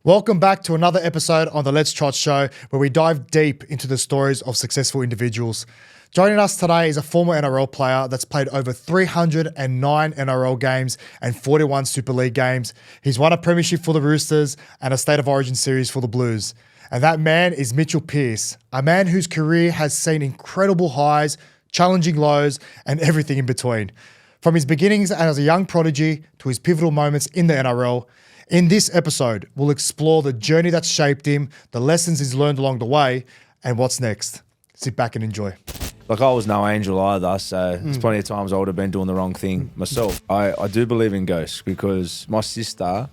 Welcome back to another episode on the Let's Trot Show, where we dive deep into the stories of successful individuals. Joining us today is a former NRL player that's played over 309 NRL games and 41 Super League games. He's won a premiership for the Roosters and a State of Origin series for the Blues. And that man is Mitchell Pearce, a man whose career has seen incredible highs, challenging lows, and everything in between. From his beginnings as a young prodigy to his pivotal moments in the NRL, in this episode, we'll explore the journey that's shaped him, the lessons he's learned along the way, and what's next. Sit back and enjoy. Like, I was no angel either, so there's plenty of times I would have been doing the wrong thing myself. I do believe in ghosts because my sister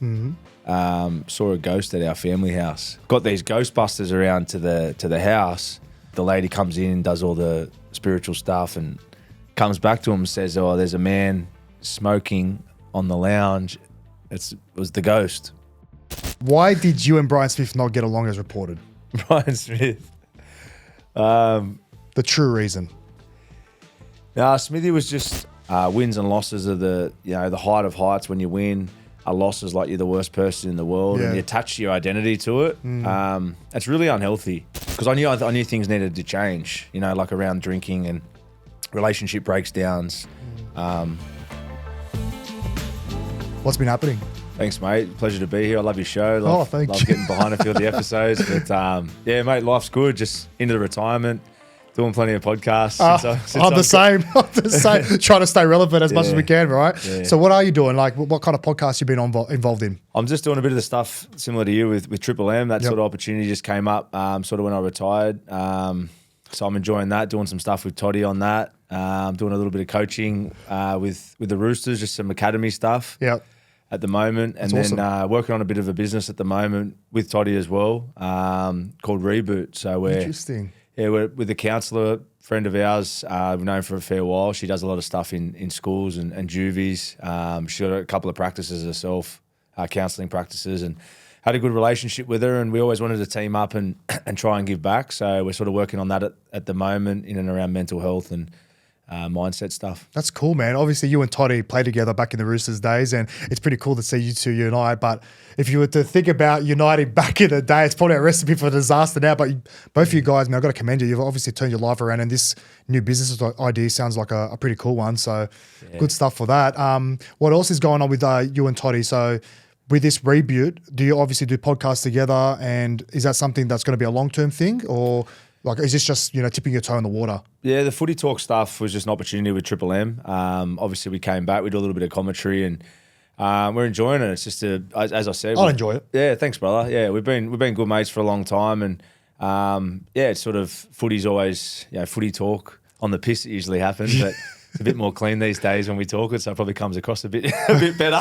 saw a ghost at our family house. Got these Ghostbusters around to the house. The lady comes in and does all the spiritual stuff and comes back to him and says, "Oh, there's a man smoking on the lounge. It was the ghost." Why did you and Brian Smith not get along as reported? Brian Smith. The true reason. Smithy was just wins and losses are the height of heights. When you win, a loss is like you're the worst person in the world, and you attach your identity to it. It's really unhealthy because I knew things needed to change. You know, like around drinking and relationship breakdowns. What's been happening? Thanks, mate. Pleasure to be here. I love your show. Love getting behind a few of the episodes. But yeah, mate, life's good. Just into the retirement, doing plenty of podcasts. I'm the same. Trying to stay relevant as much as we can, right? Yeah. So what are you doing? Like, what kind of podcasts you been involved in? I'm just doing a bit of the stuff similar to you with Triple M. That sort of opportunity just came up sort of when I retired. So I'm enjoying that, doing some stuff with Toddy on that. Doing a little bit of coaching with the Roosters, just some academy stuff. Yep. At the moment, and That's then awesome. working on a bit of a business at the moment with Toddy as well, called Reboot. So Interesting. we're with a counsellor friend of ours we've known for a fair while. She does a lot of stuff in schools and juvies. She's got a couple of practices herself, counselling practices, and had a good relationship with her. And we always wanted to team up and try and give back. So we're sort of working on that at the moment in and around mental health and mindset stuff. That's cool, man. Obviously, you and Toddy played together back in the Roosters days, and it's pretty cool to see you two unite. But if you were to think about uniting back in the day, it's probably a recipe for disaster now. But both of you guys, man, I've got to commend you. You've obviously turned your life around, and this new business idea sounds like a pretty cool one. So good stuff for that. What else is going on with you and Toddy? So with this Reboot, do you obviously do podcasts together, and is that something that's going to be a long-term thing, or like, is this just, tipping your toe in the water? Yeah, the footy talk stuff was just an opportunity with Triple M. Obviously, we came back, we do a little bit of commentary, and we're enjoying it. It's just as I said, I'll enjoy it. Yeah, thanks, brother. Yeah, we've been good mates for a long time, and it's sort of footy's always footy talk on the piss. It usually happens, but it's a bit more clean these days when we talk it, so it probably comes across a bit better,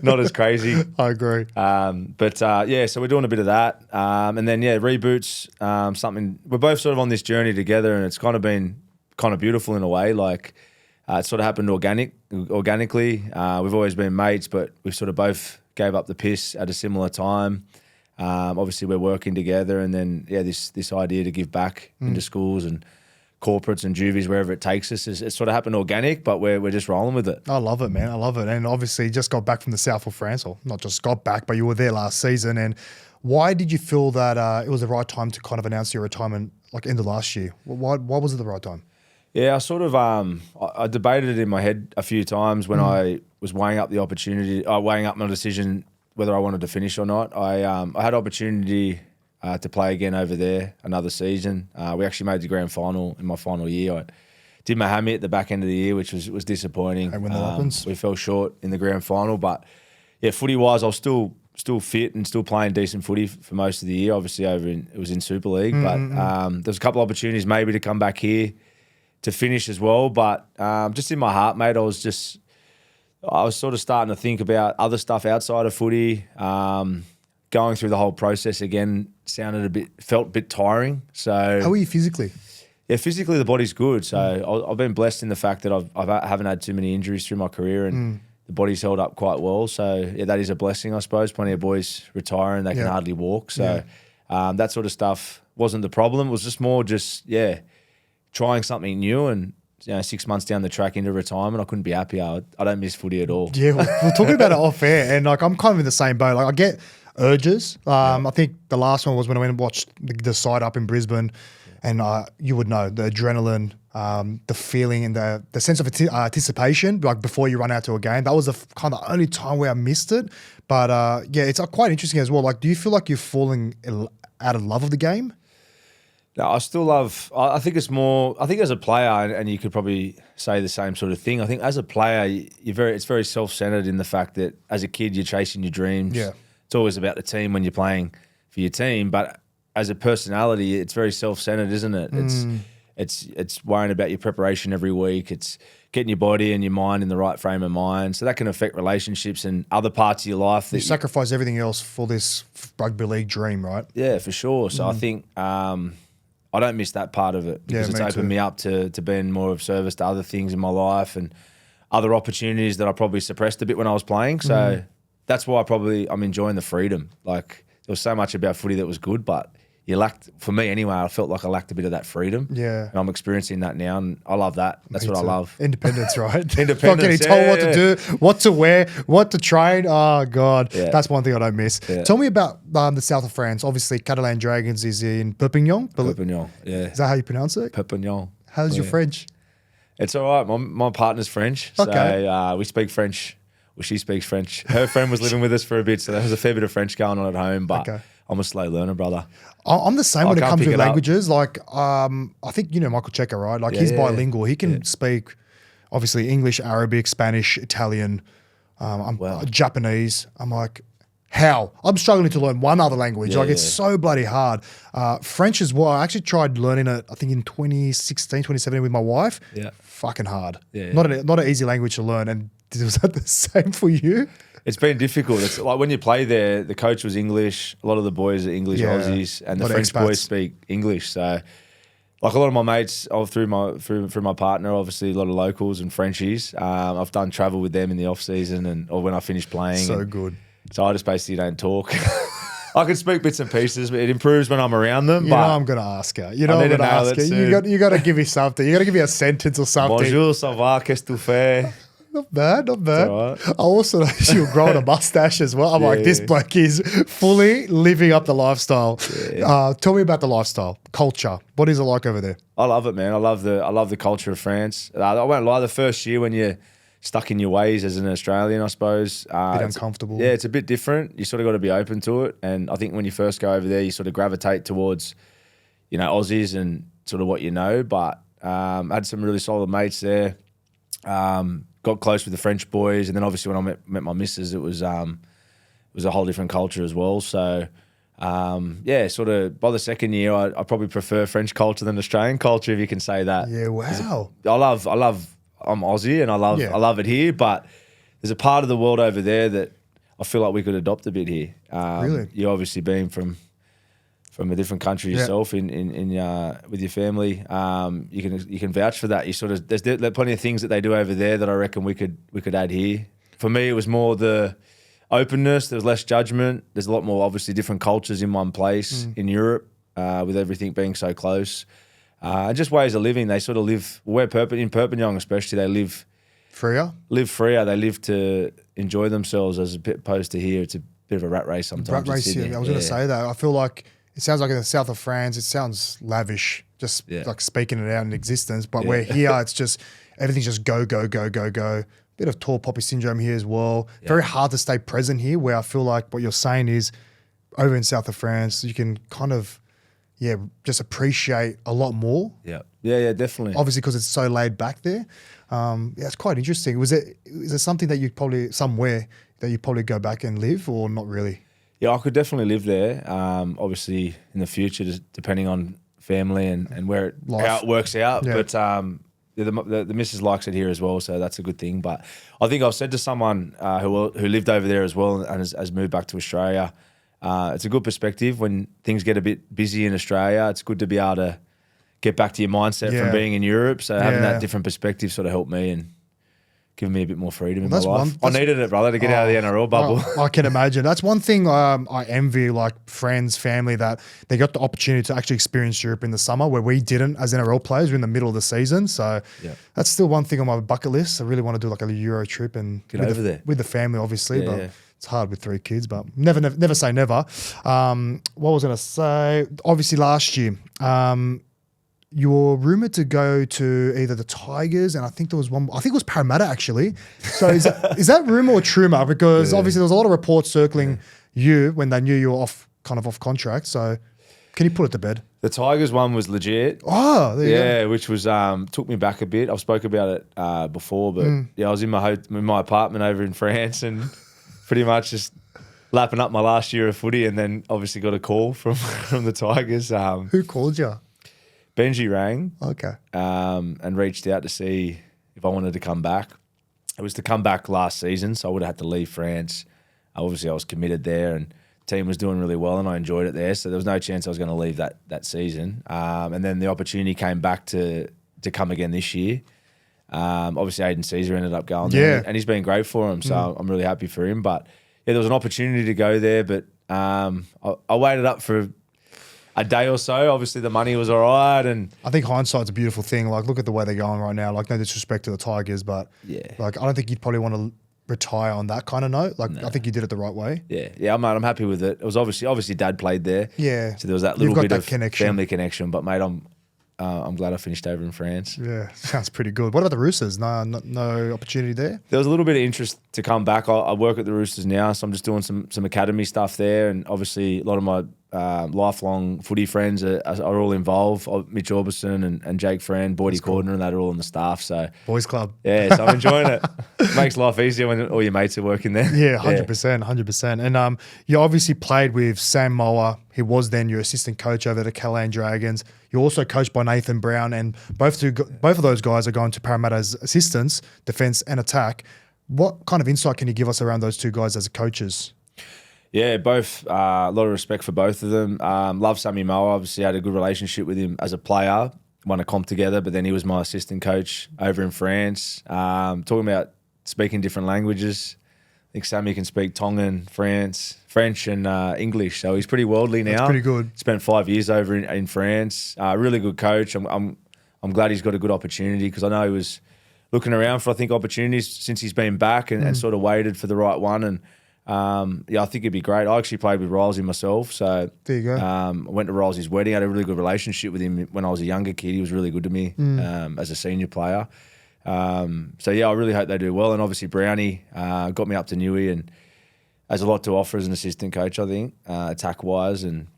not as crazy. I agree. So we're doing a bit of that, and then Reboot's something. We're both sort of on this journey together, and it's kind of been kind of beautiful in a way. Like it sort of happened organically. We've always been mates, but we sort of both gave up the piss at a similar time. Obviously, we're working together, and then this idea to give back into schools and corporates and juvies, wherever it takes us, it's sort of happened organic, but we're just rolling with it. I love it, man. I love it. And obviously you just got back from the south of France, or not just got back, but you were there last season. And why did you feel that it was the right time to kind of announce your retirement, like end of last year? Why was it the right time? Yeah, I sort of I debated it in my head a few times when I was weighing up my decision whether I wanted to finish or not. I had opportunity to play again over there another season. We actually made the grand final in my final year. I did my hammy at the back end of the year, which was disappointing. And when that happens, we fell short in the grand final. But yeah, footy wise, I was still fit and still playing decent footy for most of the year. Obviously, it was in Super League, but there was a couple of opportunities maybe to come back here to finish as well. But just in my heart, mate, I was sort of starting to think about other stuff outside of footy. Going through the whole process again felt a bit tiring. So how are you physically? Yeah, physically the body's good. So I've been blessed in the fact that I haven't had too many injuries through my career, and the body's held up quite well. So yeah, that is a blessing, I suppose. Plenty of boys retire and they can hardly walk. So that sort of stuff wasn't the problem. It was just more trying something new, and 6 months down the track into retirement, I couldn't be happier. I don't miss footy at all. Yeah, we're talking about it off air, and like I'm kind of in the same boat. Like urges. I think the last one was when I went and watched the side up in Brisbane, and you would know the adrenaline, the feeling, and the sense of anticipation, like before you run out to a game. That was the kind of only time where I missed it. But yeah, it's quite interesting as well. Like, do you feel like you're falling out of love of the game? No, I still love. I think it's more. I think as a player, and you could probably say the same sort of thing. I think as a player, it's very self-centered in the fact that as a kid you're chasing your dreams. Yeah, it's always about the team when you're playing for your team. But as a personality, it's very self-centered, isn't it? It's worrying about your preparation every week. It's getting your body and your mind in the right frame of mind. So that can affect relationships and other parts of your life. You sacrifice everything else for this rugby league dream, right? Yeah, for sure. So I think. I don't miss that part of it because it's opened me up to being more of service to other things in my life and other opportunities that I probably suppressed a bit when I was playing. So that's why I'm enjoying the freedom. Like there was so much about footy that was good, but you lacked, for me anyway, I felt like I lacked a bit of that freedom. Yeah. And I'm experiencing that now and I love that. That's what I love. Independence, right? Independence. Not getting told what to do, what to wear, what to train. Oh, God. Yeah. That's one thing I don't miss. Yeah. Tell me about the south of France. Obviously, Catalan Dragons is in Perpignan. Perpignan, yeah. Is that how you pronounce it? Perpignan. How's your French? It's all right. My partner's French. Okay. So we speak French. Well, she speaks French. Her friend was living with us for a bit, so there was a fair bit of French going on at home, but I'm a slow learner, brother. I'm the same when it comes to languages. Up. Like, I think, Michael Checker, right? Like, he's bilingual. He can speak, obviously, English, Arabic, Spanish, Italian, Japanese. I'm like, how? I'm struggling to learn one other language. It's so bloody hard. French as well. I actually tried learning it, I think in 2016, 2017 with my wife. Yeah. Fucking hard. Yeah. Not an easy language to learn. And was that the same for you? It's been difficult. It's like when you play there, the coach was English. A lot of the boys are English Aussies, and the French boys speak English. So, like a lot of my mates, through my partner, obviously a lot of locals and Frenchies. I've done travel with them in the off season or when I finish playing. So good. So I just basically don't talk. I can speak bits and pieces, but it improves when I'm around them. I'm going to ask her. I'm going to ask her. You got to give me something. You got to give me a sentence or something. Bonjour, ça va, qu'est-ce que tu fais? Not bad, not bad. Right. I also noticed you were growing a mustache as well. I'm like, this bloke is fully living up the lifestyle. Yeah. Tell me about the lifestyle, culture. What is it like over there? I love it, man. I love the culture of France. I won't lie. The first year when you're stuck in your ways as an Australian, I suppose, a bit uncomfortable. Yeah, it's a bit different. You sort of got to be open to it. And I think when you first go over there, you sort of gravitate towards, Aussies and sort of what you know. But I had some really solid mates there. Got close with the French boys, and then obviously when I met my missus, it was a whole different culture as well. So, sort of by the second year, I probably prefer French culture than Australian culture, if you can say that. Yeah, wow. I'm Aussie, and I love it here, but there's a part of the world over there that I feel like we could adopt a bit here. Really? You obviously being from a different country yourself in with your family, you can vouch for that. You sort of there's plenty of things that they do over there that I reckon we could add here. For me, it was more the openness. There's less judgment. There's a lot more obviously different cultures in one place in Europe, with everything being so close, and just ways of living. They sort of live in Perpignan especially. They live freer. They live to enjoy themselves as opposed to here. It's a bit of a rat race sometimes. Rat race here. I was going to say that. I feel like. It sounds like in the south of France, it sounds lavish, just like speaking it out in existence. But where here, it's just, everything's just go, go, go, go, go. Bit of tall poppy syndrome here as well. Yeah. Very hard to stay present here, where I feel like what you're saying is over in south of France, you can kind of, just appreciate a lot more. Yeah, definitely. Obviously, because it's so laid back there. It's quite interesting. Is it something that somewhere that you probably go back and live, or not really? Yeah, I could definitely live there. Obviously, in the future, just depending on family and how it works out. Yeah. But the missus likes it here as well, so that's a good thing. But I think I've said to someone who lived over there as well and has moved back to Australia, it's a good perspective when things get a bit busy in Australia. It's good to be able to get back to your mindset from being in Europe. So having that different perspective sort of helped me and giving me a bit more freedom in my life. I needed it, brother, to get out of the NRL bubble. I can imagine. That's one thing I envy, like friends, family, that they got the opportunity to actually experience Europe in the summer, where we didn't as NRL players. We're in the middle of the season. So that's still one thing on my bucket list. I really want to do like a Euro trip and get over there with the family, obviously. But It's hard with 3 kids, but never say never. What was I going to say? Obviously, last year, you were rumoured to go to either the Tigers, and I think there was one. I think it was Parramatta actually. So is that rumour or trumour? Because obviously there was a lot of reports circling you when they knew you were off contract. So can you put it to bed? The Tigers one was legit. Oh, there you go. Which was took me back a bit. I've spoke about it before, but I was in my apartment over in France and pretty much just lapping up my last year of footy, and then obviously got a call from the Tigers. Who called you? Benji rang. Okay. And reached out to see if I wanted to come back. It was to come back last season, so I would have had to leave France. Obviously, I was committed there, and the team was doing really well, and I enjoyed it there. So there was no chance I was going to leave that season. And then the opportunity came back to come again this year. Obviously, Aiden Caesar ended up going there, and he's been great for him. So I'm really happy for him. But yeah, there was an opportunity to go there, but I waited up for a day or so. Obviously, the money was all right, and I think hindsight's a beautiful thing. Like, look at the way they're going right now. Like, no disrespect to the Tigers, but like, I don't think you'd probably want to retire on that kind of note. Like, I think you did it the right way. Yeah, mate, I'm happy with it. It was obviously Dad played there. Yeah, so there was that little bit of family connection. But mate, I'm glad I finished over in France. Yeah, sounds pretty good. What about the Roosters? No opportunity there? There was a little bit of interest to come back. I work at the Roosters now, so I'm just doing some academy stuff there, and obviously a lot of my lifelong footy friends are all involved. Mitch Orbison and Jake Friend, Boydie Cordner, and that are all on the staff. So boys club. Yeah, so I'm enjoying it. Makes life easier when all your mates are working there. Yeah, 100%. And you obviously played with Sam Moa. He was then your assistant coach over the Callan Dragons. You're also coached by Nathan Brown, and both of those guys are going to Parramatta as assistants, defence and attack. What kind of insight can you give us around those two guys as coaches? Yeah, both. A lot of respect for both of them. Love Sammy Moa. Obviously, had a good relationship with him as a player. Won a comp together, but then he was my assistant coach over in France. Talking about speaking different languages. I think Sammy can speak Tongan, French, and English. So he's pretty worldly now. That's pretty good. Spent 5 years over in France. Really good coach. I'm glad he's got a good opportunity, because I know he was looking around for, I think, opportunities since he's been back and sort of waited for the right one. And I think it'd be great. I actually played with Rylesy myself. So there you go. I went to Rylesy's wedding. I had a really good relationship with him when I was a younger kid. He was really good to me as a senior player. So yeah, I really hope they do well. And obviously Brownie got me up to Newey and has a lot to offer as an assistant coach, I think, attack-wise. And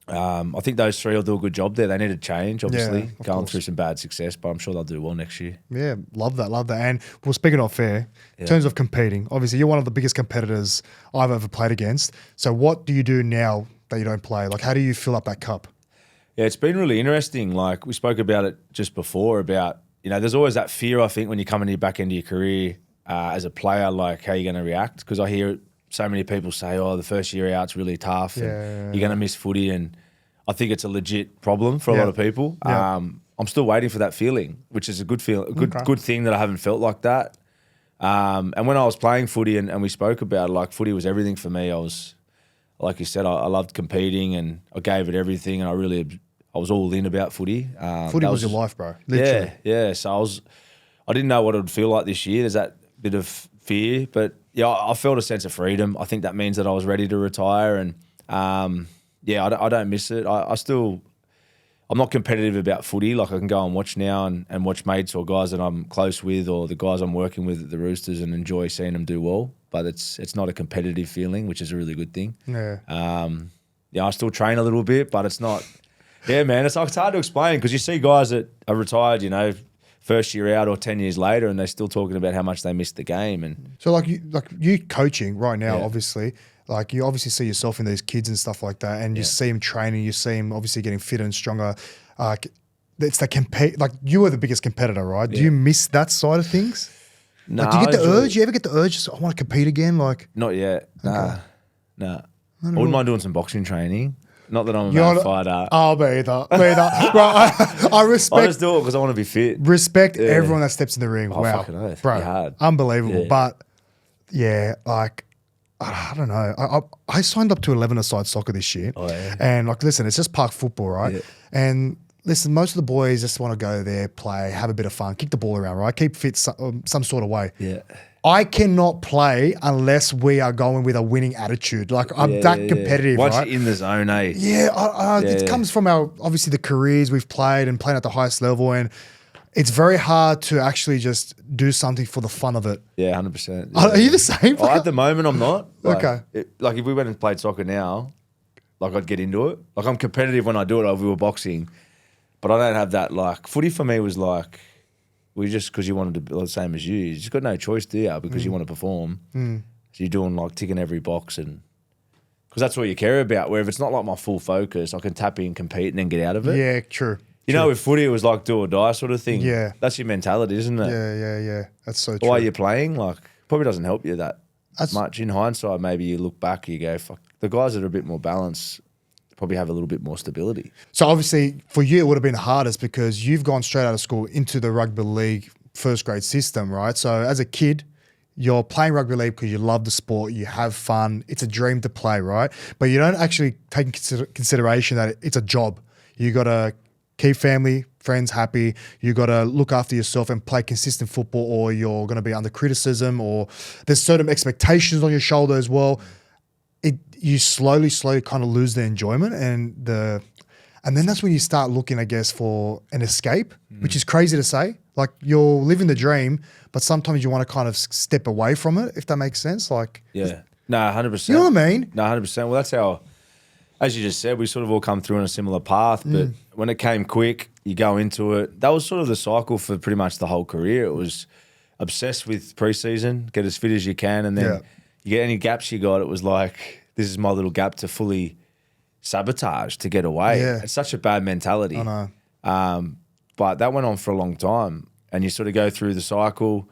I think those three will do a good job there. They need to change, obviously, going through some bad success, but I'm sure they'll do well next year. Yeah, love that. And well, speaking of fair, in terms of competing, obviously you're one of the biggest competitors I've ever played against. So what do you do now that you don't play? Like, how do you fill up that cup? Yeah, it's been really interesting. Like, we spoke about it just before about, there's always that fear, I think, when you come into your back end of your career as a player, like how you're going to react. Because I hear so many people say, oh, the first year out's really tough and you're going to miss footy. And I think it's a legit problem for a lot of people. I'm still waiting for that feeling, which is a good feeling, good thing that I haven't felt like that. And when I was playing footy and we spoke about it, like, footy was everything for me. I was, like you said, I loved competing and I gave it everything, and I was all in about footy. Footy was your life, bro. Literally. Yeah. So I didn't know what it would feel like this year. There's that bit of fear, but I felt a sense of freedom. I think that means that I was ready to retire, and I don't miss it. I'm not competitive about footy. Like, I can go and watch now and watch mates or guys that I'm close with or the guys I'm working with at the Roosters and enjoy seeing them do well. But it's not a competitive feeling, which is a really good thing. Yeah. I still train a little bit, but it's not. Yeah, man, it's hard to explain, because you see guys that are retired, first year out or 10 years later, and they're still talking about how much they missed the game. And so, like you coaching right now, obviously, like, you obviously see yourself in these kids and stuff like that, and you see them training, you see them obviously getting fitter and stronger. It's the compete. Like, you are the biggest competitor, right? Do you miss that side of things? No. Like, do you get the urge? You ever get the urge? Just, I want to compete again. Like, not yet. Nah. I wouldn't mind doing some boxing training. Not that I'm a mad fighter. Oh, me either. Right, I respect. I just do it because I want to be fit. Respect everyone that steps in the ring. Oh, wow, fucking oath. bro, hard. Unbelievable. But like, I don't know. I signed up to 11-a-side soccer this year, and like, listen, it's just park football, right? Yeah. And listen, most of the boys just want to go there, play, have a bit of fun, kick the ball around, right? Keep fit some sort of way. Yeah. I cannot play unless we are going with a winning attitude. Like I'm that competitive, Once right? you're in the zone, eh? Yeah, it comes from our obviously the careers we've played and playing at the highest level, and it's very hard to actually just do something for the fun of it. Yeah, 100%. Are you the same? Oh, at the moment, I'm not. Like, Okay. Like if we went and played soccer now, like I'd get into it. Like I'm competitive when I do it. Like if we were boxing, but I don't have that. Like footy for me was like, because you wanted to be the same as you. You just got no choice, do you? Because you want to perform. So you're doing like ticking every box, and because that's what you care about. Where if it's not like my full focus, I can tap in, compete, and then get out of it. Yeah, true. You know, with footy, it was like do or die sort of thing. Yeah. That's your mentality, isn't it? Yeah. That's so true. Why you're playing, like, probably doesn't help you that much. In hindsight, maybe you look back, you go, fuck, the guys that are a bit more balanced probably have a little bit more stability. So obviously for you, it would have been hardest because you've gone straight out of school into the rugby league first grade system, right? So as a kid, you're playing rugby league because you love the sport, you have fun, it's a dream to play, right? But you don't actually take into consideration that it's a job. You got to keep family, friends happy. You got to look after yourself and play consistent football, or you're going to be under criticism, or there's certain expectations on your shoulder as well. You slowly kind of lose the enjoyment and then that's when you start looking, I guess, for an escape, which is crazy to say. Like you're living the dream, but sometimes you want to kind of step away from it, if that makes sense. Like, yeah, no, 100%. You know what I mean? No, 100%. Well, that's how, as you just said, we sort of all come through on a similar path. But when it came quick, you go into it. That was sort of the cycle for pretty much the whole career. It was obsessed with preseason, get as fit as you can, and then you get any gaps you got. It was like, this is my little gap to fully sabotage to get away. Yeah. It's such a bad mentality. I know. But that went on for a long time, and you sort of go through the cycle.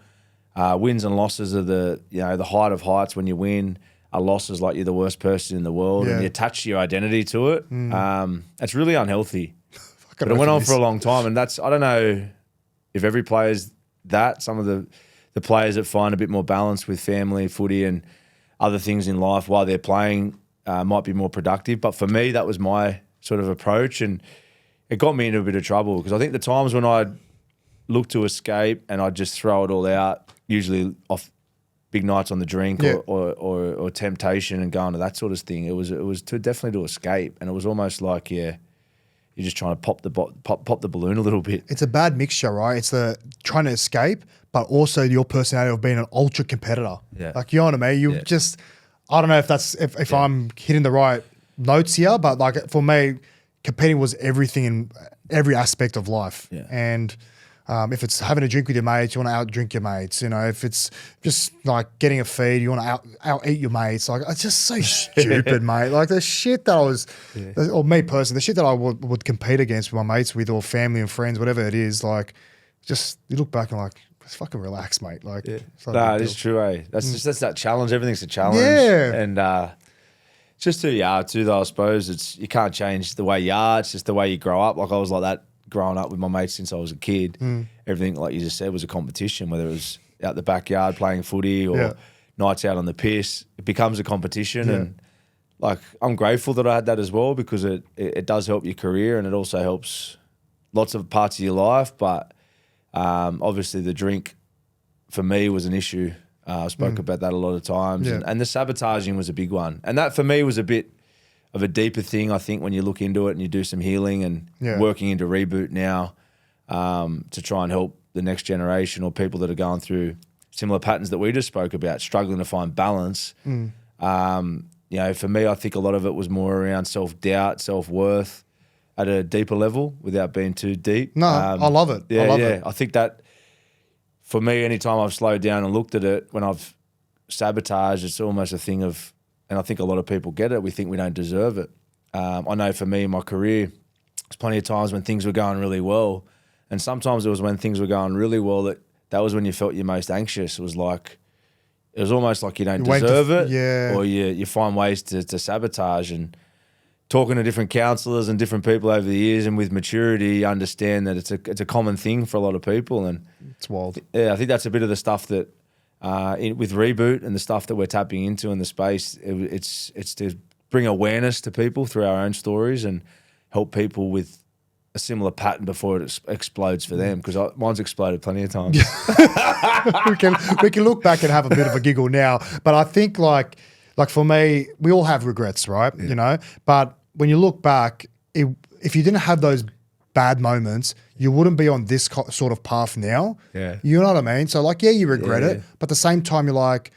Wins and losses are the height of heights. When you win, a loss is like you're the worst person in the world, and you attach your identity to it. It's really unhealthy. But it went on for a long time, and I don't know if every player's that. Some of the players that find a bit more balance with family, footy, and other things in life while they're playing might be more productive. But for me, that was my sort of approach, and it got me into a bit of trouble because I think the times when I'd look to escape and I'd just throw it all out, usually off big nights on the drink or temptation and going to that sort of thing, it was definitely to escape, and it was almost like you're just trying to pop the balloon a little bit. It's a bad mixture, right? It's the trying to escape, but also your personality of being an ultra competitor. Yeah. Like, you know what I mean? You just, I don't know if that's, if I'm hitting the right notes here, but like for me, competing was everything in every aspect of life. Yeah. And if it's having a drink with your mates, you want to out-drink your mates. You know, if it's just like getting a feed, you want to out-eat your mates. Like, it's just so stupid, mate. Like the shit that I was, or me personally, the shit that I would compete against with my mates with, or family and friends, whatever it is, like, just you look back and like, just fucking relax, mate. Like, it's it is true, eh? That's that challenge. Everything's a challenge. Yeah. And it's just who you are too, though, I suppose. You can't change the way you are. It's just the way you grow up. Like I was like that growing up with my mates since I was a kid. Everything, like you just said, was a competition, whether it was out the backyard playing footy or nights out on the piss. It becomes a competition. And like, I'm grateful that I had that as well, because it does help your career, and it also helps lots of parts of your life. But obviously the drink for me was an issue. I spoke about that a lot of times, and the sabotaging was a big one. And that for me was a bit of a deeper thing, I think, when you look into it and you do some healing and working into Reboot now to try and help the next generation or people that are going through similar patterns that we just spoke about, struggling to find balance. You know, for me, I think a lot of it was more around self-doubt, self-worth at a deeper level without being too deep. No, I love it. Yeah, I love it. I think that for me, anytime I've slowed down and looked at it, when I've sabotaged, it's almost a thing of, and I think a lot of people get it, we think we don't deserve it. I know for me in my career, there's plenty of times when things were going really well, and sometimes it was when things were going really well that was when you felt your most anxious. It was almost like you don't deserve it, or you find ways to sabotage. And talking to different counsellors and different people over the years, and with maturity, you understand that it's a common thing for a lot of people. And it's wild. Yeah, I think that's a bit of the stuff that with Reboot and the stuff that we're tapping into in the space. It's to bring awareness to people through our own stories and help people with a similar pattern before it explodes for them, because mine's exploded plenty of times. we can look back and have a bit of a giggle now, but I think like for me, we all have regrets, right? You know, but when you look back, if you didn't have those bad moments, you wouldn't be on this sort of path now. Yeah. You know what I mean? So like, yeah, you regret it, but at the same time, you're like,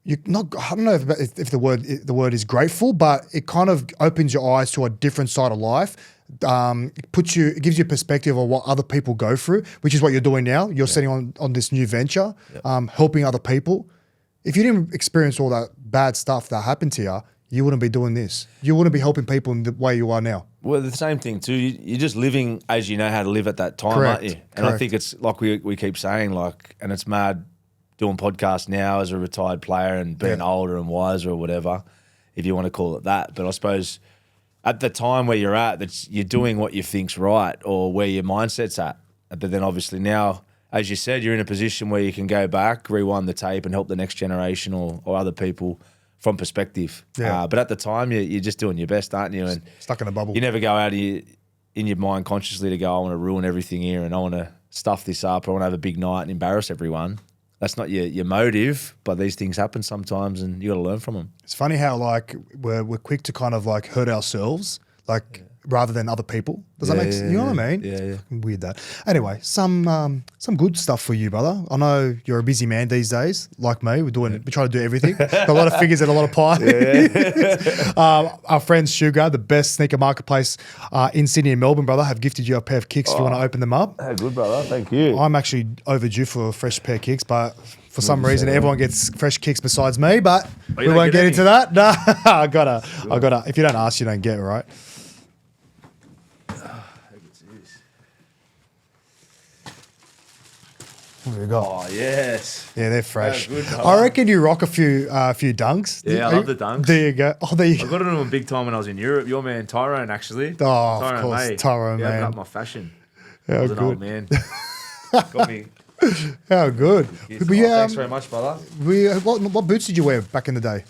you're not, I don't know if the word is grateful, but it kind of opens your eyes to a different side of life. It gives you a perspective of what other people go through, which is what you're doing now. You're sitting on this new venture, helping other people. If you didn't experience all that bad stuff that happened to you, you wouldn't be doing this. You wouldn't be helping people in the way you are now. Well, the same thing too. You're just living as you know how to live at that time, Correct. aren't you? And I think it's like we keep saying, like, and it's mad doing podcasts now as a retired player and being older and wiser or whatever, if you want to call it that. But I suppose at the time where you're at, you're doing what you think's right or where your mindset's at. But then obviously now, as you said, you're in a position where you can go back, rewind the tape and help the next generation or other people from perspective. Yeah. But at the time, you're just doing your best, aren't you? And stuck in a bubble. You never go out in your mind consciously to go, I want to ruin everything here and I want to stuff this up. I want to have a big night and embarrass everyone. That's not your motive, but these things happen sometimes and you got to learn from them. It's funny how like we're quick to kind of like hurt ourselves, like rather than other people. Does that make sense? You know what I mean? Yeah. Fucking weird that. Anyway, some good stuff for you, brother. I know you're a busy man these days, like me. We try to do everything. Got a lot of figures and a lot of pie. Our friends ShoeGrab, the best sneaker marketplace in Sydney and Melbourne, brother, have gifted you a pair of kicks if you want to open them up. Hey, good, brother. Thank you. I'm actually overdue for a fresh pair of kicks, but for some reason everyone gets fresh kicks besides me. But we won't get into that. No, I gotta. If you don't ask, you don't get, right? What have we got? Oh, yes. Yeah, they're fresh. Good, I reckon you rock a few dunks. Yeah, I love the dunks. There you go. Oh, there you go. I got into them big time when I was in Europe. Your man Tyrone, actually. Oh, of course, Tyrone, man. Opened up my fashion. How I was an good. old man. Got me. How good. Yes. But yeah, Thanks very much, brother. what boots did you wear back in the day?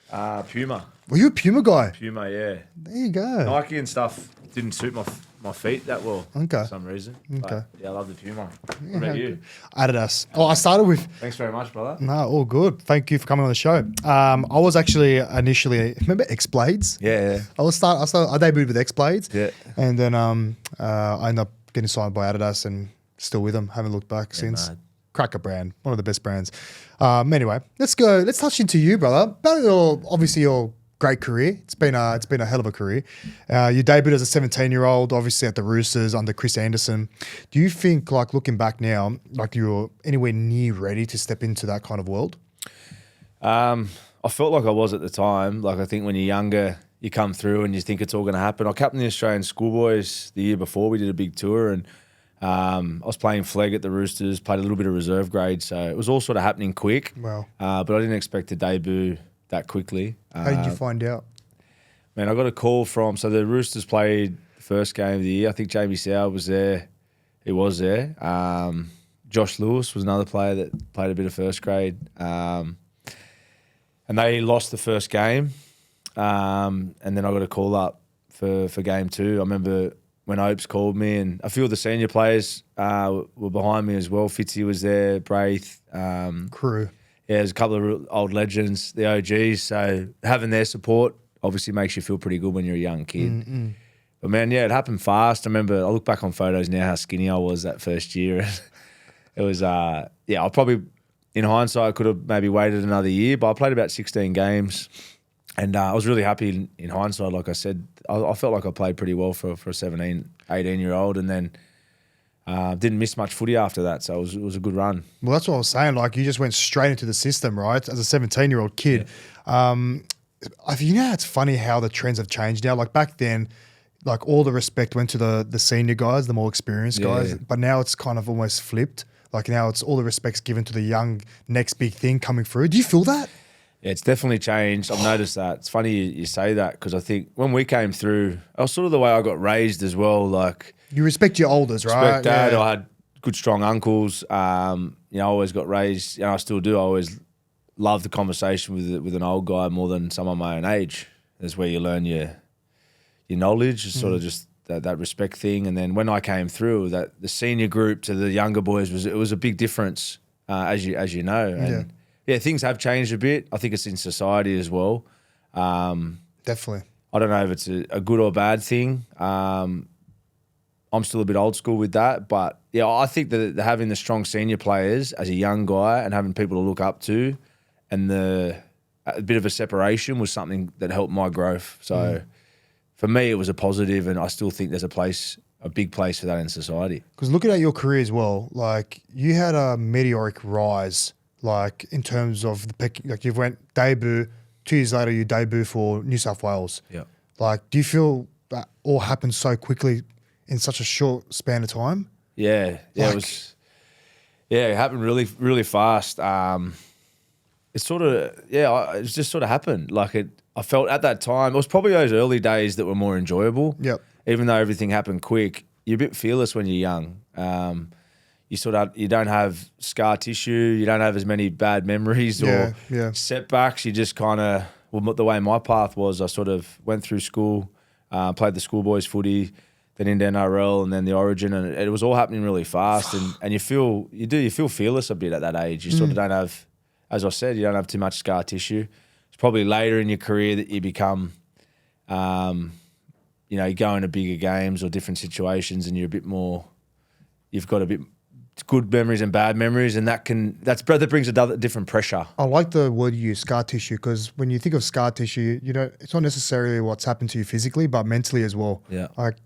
Puma. Were you a Puma guy? Puma, yeah. There you go. Nike and stuff didn't suit my feet that well for some reason. Okay. But, yeah, I love the Puma. What about you? Adidas. Oh, I started with... Thanks very much, brother. No, all good. Thank you for coming on the show. I was actually initially... Remember X-Blades? Yeah. I debuted with X-Blades. Yeah. And then I ended up getting signed by Adidas and still with them. Haven't looked back since. Mad. Cracker brand. One of the best brands. Anyway, let's go. Let's touch into you, brother. About your great career. It's been a hell of a career. You debuted as a 17-year-old, obviously at the Roosters under Chris Anderson. Do you think, like looking back now, like you're anywhere near ready to step into that kind of world? I felt like I was at the time. Like I think when you're younger, you come through and you think it's all going to happen. I captained the Australian schoolboys the year before. We did a big tour and I was playing flag at the Roosters, played a little bit of reserve grade. So it was all sort of happening quick. Wow. But I didn't expect to debut that quickly. How did you find out? Man, I got a call from, so the Roosters played the first game of the year. I think Jamie Sow was there. He was there. Josh Lewis was another player that played a bit of first grade. And they lost the first game. And then I got a call up for game two. I remember when Opes called me and a few of the senior players were behind me as well. Fitzy was there, Braith. Crew. Yeah, there's a couple of old legends, the OGs. So having their support obviously makes you feel pretty good when you're a young kid. But man, yeah, it happened fast. I remember, I look back on photos now how skinny I was that first year. It was, I probably, in hindsight, could have maybe waited another year, but I played about 16 games. And I was really happy in hindsight. Like I said, I felt like I played pretty well for a 17, 18-year-old. And then didn't miss much footy after that. So it was a good run. Well, that's what I was saying. Like, you just went straight into the system, right? As a 17-year-old kid. Yeah. You know, it's funny how the trends have changed now. Like, back then, like, all the respect went to the senior guys, the more experienced guys. Yeah. But now it's kind of almost flipped. Like, now it's all the respect's given to the young next big thing coming through. Do you feel that? Yeah, it's definitely changed. I've noticed that. It's funny you say that because I think when we came through, it was sort of the way I got raised as well. Like, you respect your elders, right? Respect dad. Yeah. I had good, strong uncles. I always got raised, I still do. I always love the conversation with an old guy more than someone my own age. That's where you learn your knowledge. It's sort of just that respect thing. And then when I came through, that the senior group to the younger boys was a big difference, as you know. And things have changed a bit. I think it's in society as well. Definitely. I don't know if it's a good or bad thing. I'm still a bit old school with that, but yeah, I think that having the strong senior players as a young guy and having people to look up to, and a bit of a separation was something that helped my growth. So for me, it was a positive, and I still think there's a big place for that in society. Because looking at your career as well, like you had a meteoric rise, like in terms of the pick, like you went debut, 2 years later you debut for New South Wales. Yeah. Like, do you feel that all happened so quickly in such a short span of time? Yeah, it happened really, really fast. It just sort of happened. Like I felt at that time, it was probably those early days that were more enjoyable. Yep. Even though everything happened quick, you're a bit fearless when you're young. You don't have scar tissue, you don't have as many bad memories or setbacks. You just kind of, the way my path was, I sort of went through school, played the schoolboys footy, then into NRL and then the Origin, and it was all happening really fast. And you feel fearless a bit at that age. You sort of don't have, as I said, you don't have too much scar tissue. It's probably later in your career that you become, you go into bigger games or different situations, and you're a bit more. You've got a bit good memories and bad memories, and that brings a different pressure. I like the word you use, scar tissue, because when you think of scar tissue, it's not necessarily what's happened to you physically, but mentally as well. Yeah. Like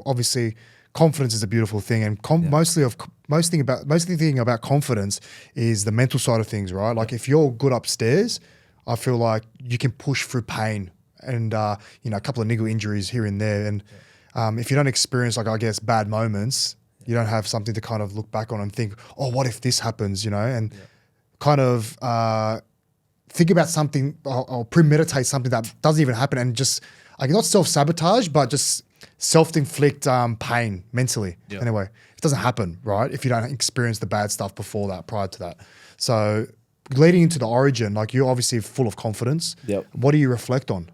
obviously, confidence is a beautiful thing, and most thing about confidence is the mental side of things, right? Like if you're good upstairs, I feel like you can push through pain and a couple of niggle injuries here and there, and if you don't experience bad moments. You don't have something to kind of look back on and think, oh, what if this happens, and kind of think about something or premeditate something that doesn't even happen, and just not self-sabotage, but just self-inflict pain mentally. Yeah. Anyway, it doesn't happen, right? If you don't experience the bad stuff before that, prior to that. So leading into the Origin, like you're obviously full of confidence. Yep. What do you reflect on?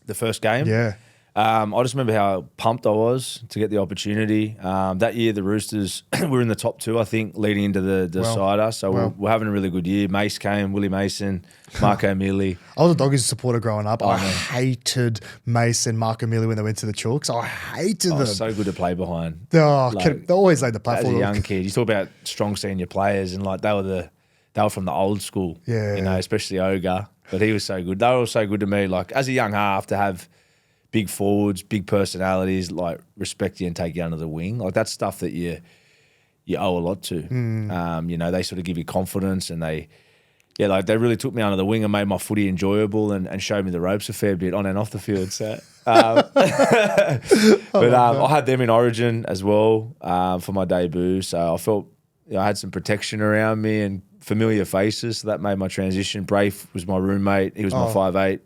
The first game? Yeah. I just remember how pumped I was to get the opportunity. That year, the Roosters were in the top 2, I think, leading into the decider. So we're having a really good year. Mace came, Willie Mason, Marco Mealy. I was a Doggies supporter growing up. I hated Mace and Marco Mealy when they went to the Chooks. I hated them. So good to play behind. They always laid the platform. As a young kid, you talk about strong senior players, and they were from the old school. Yeah. Especially Ogre. But he was so good. They were all so good to me. Like as a young half, to have big forwards, big personalities, respect you and take you under the wing. Like that's stuff that you owe a lot to. They sort of give you confidence, and they really took me under the wing and made my footy enjoyable and showed me the ropes a fair bit on and off the field. So, I had them in Origin as well for my debut. So I felt I had some protection around me and familiar faces. So that made my transition. Braith was my roommate. He was my 5'8",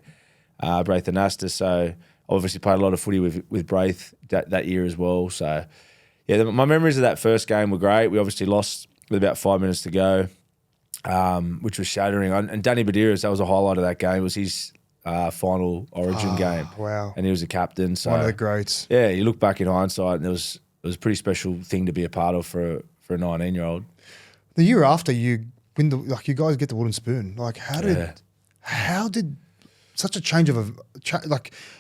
Braith Anastas. So obviously played a lot of footy with Braith that year as well. So, my memories of that first game were great. We obviously lost with about 5 minutes to go, which was shattering. And Danny Badiris, that was a highlight of that game. It was his final Origin game. Wow. And he was the captain. So one of the greats. Yeah, you look back in hindsight, and it was a pretty special thing to be a part of for a 19-year-old. The year after you win you guys get the wooden spoon. Like how did such a change of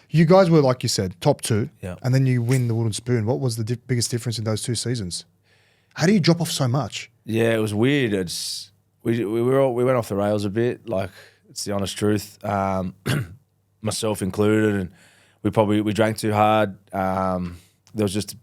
you guys were, like you said, top 2, and then you win the wooden spoon. What was the biggest difference in those 2 seasons? How do you drop off so much? Yeah, it was weird. We went off the rails a bit. Like it's the honest truth, myself included, and we drank too hard. There was just.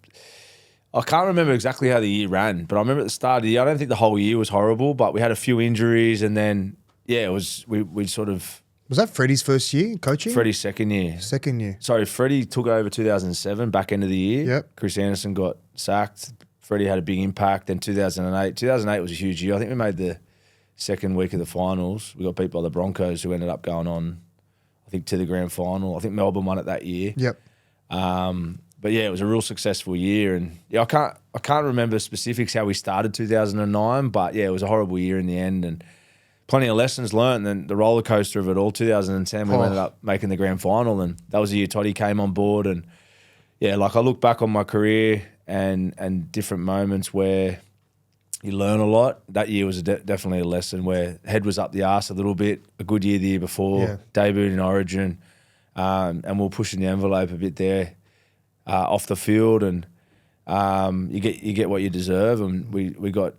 I can't remember exactly how the year ran, but I remember at the start of the year, I don't think the whole year was horrible, but we had a few injuries, and then it was we sort of. Was that Freddy's first year coaching? Freddie's second year. Second year. Sorry, Freddie took over 2007, back end of the year. Yep. Chris Anderson got sacked. Freddie had a big impact. Then 2008. 2008 was a huge year. I think we made the second week of the finals. We got beat by the Broncos, who ended up going on, I think, to the grand final. I think Melbourne won it that year. Yep. But it was a real successful year. And I can't remember specifics how we started 2009, but it was a horrible year in the end. And plenty of lessons learned, and the roller coaster of it all. 2010, we ended up making the grand final, and that was the year Toddy came on board, and yeah, like I look back on my career and different moments where you learn a lot. That year was definitely a lesson where head was up the arse a little bit. A good year the year before, debuted in Origin, and we we're pushing the envelope a bit there off the field, and you get what you deserve. And we got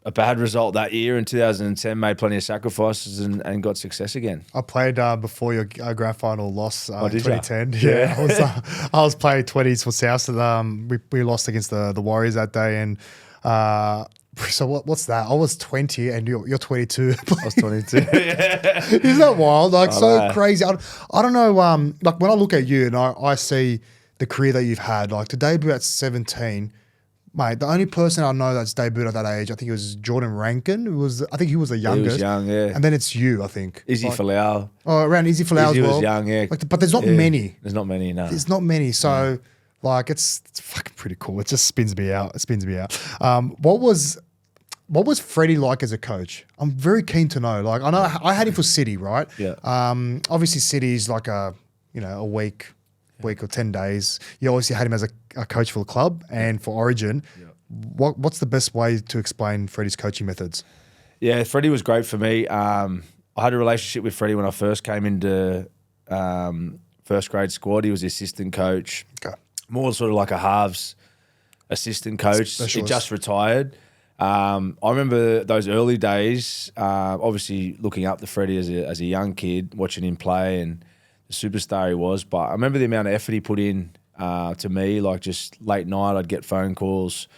a bad result that year in 2010, made plenty of sacrifices and got success again. I played before your grand final loss in did ya? 2010. Yeah, I was playing 20s for South. We lost against the Warriors that day, and so what's that? I was 20 and you're 22. I was 22. Yeah. Isn't that wild? Like crazy. I don't know. Like when I look at you and I see the career that you've had, like to debut at 17. Mate, the only person I know that's debuted at that age, I think it was Jordan Rankin. I think he was the youngest. He was young, yeah. And then it's you, I think. Izzy Folau. Oh, around Izzy Folau as well. Izzy was young, yeah. Like, but there's not many. There's not many, no. There's not many. So, like, it's fucking pretty cool. It just spins me out. It spins me out. What was Freddy like as a coach? I'm very keen to know. Like, I know I had him for City, right? Yeah. Obviously, City's like a week or 10 days. You obviously had him as a coach for the club and for Origin. Yeah. What's the best way to explain Freddie's coaching methods? Yeah, Freddie was great for me. I had a relationship with Freddie when I first came into first grade squad. He was the assistant coach. Okay. More sort of like a halves assistant coach. Specialist. He just retired. I remember those early days, obviously looking up to Freddie as a young kid, watching him play and the superstar he was. But I remember the amount of effort he put in to me, like just late night I'd get phone calls,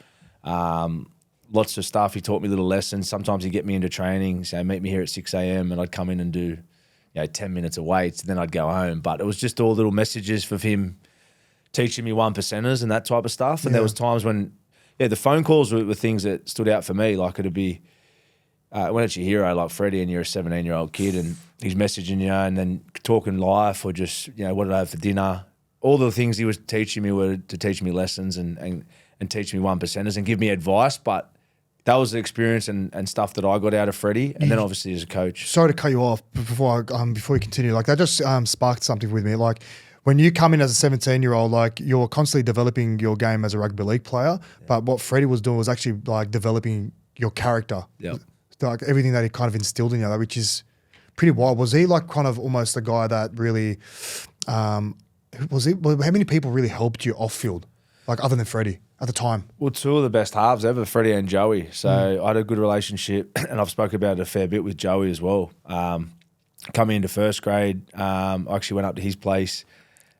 lots of stuff. He taught me little lessons. Sometimes he'd get me into training, say, meet me here at 6 a.m. and I'd come in and do 10 minutes of weights, and then I'd go home. But it was just all little messages for him teaching me 1%ers and that type of stuff. And there was times when, the phone calls were things that stood out for me. Like it'd be, when it's your hero like Freddie and you're a 17-year-old kid and he's messaging you and then talking life or just, what did I have for dinner? All the things he was teaching me were to teach me lessons and teach me 1%ers and give me advice. But that was the experience and stuff that I got out of Freddie. And then obviously as a coach. Sorry to cut you off before you continue. Like that just sparked something with me. Like when you come in as a 17-year-old, like you're constantly developing your game as a rugby league player. Yeah. But what Freddie was doing was actually like developing your character. Yeah. Like everything that he kind of instilled in you, which is pretty wild. Was he like kind of almost the guy that really, how many people really helped you off field? Like other than Freddie at the time? Well, two of the best halves ever, Freddie and Joey. So I had a good relationship and I've spoken about it a fair bit with Joey as well. Coming into first grade, I actually went up to his place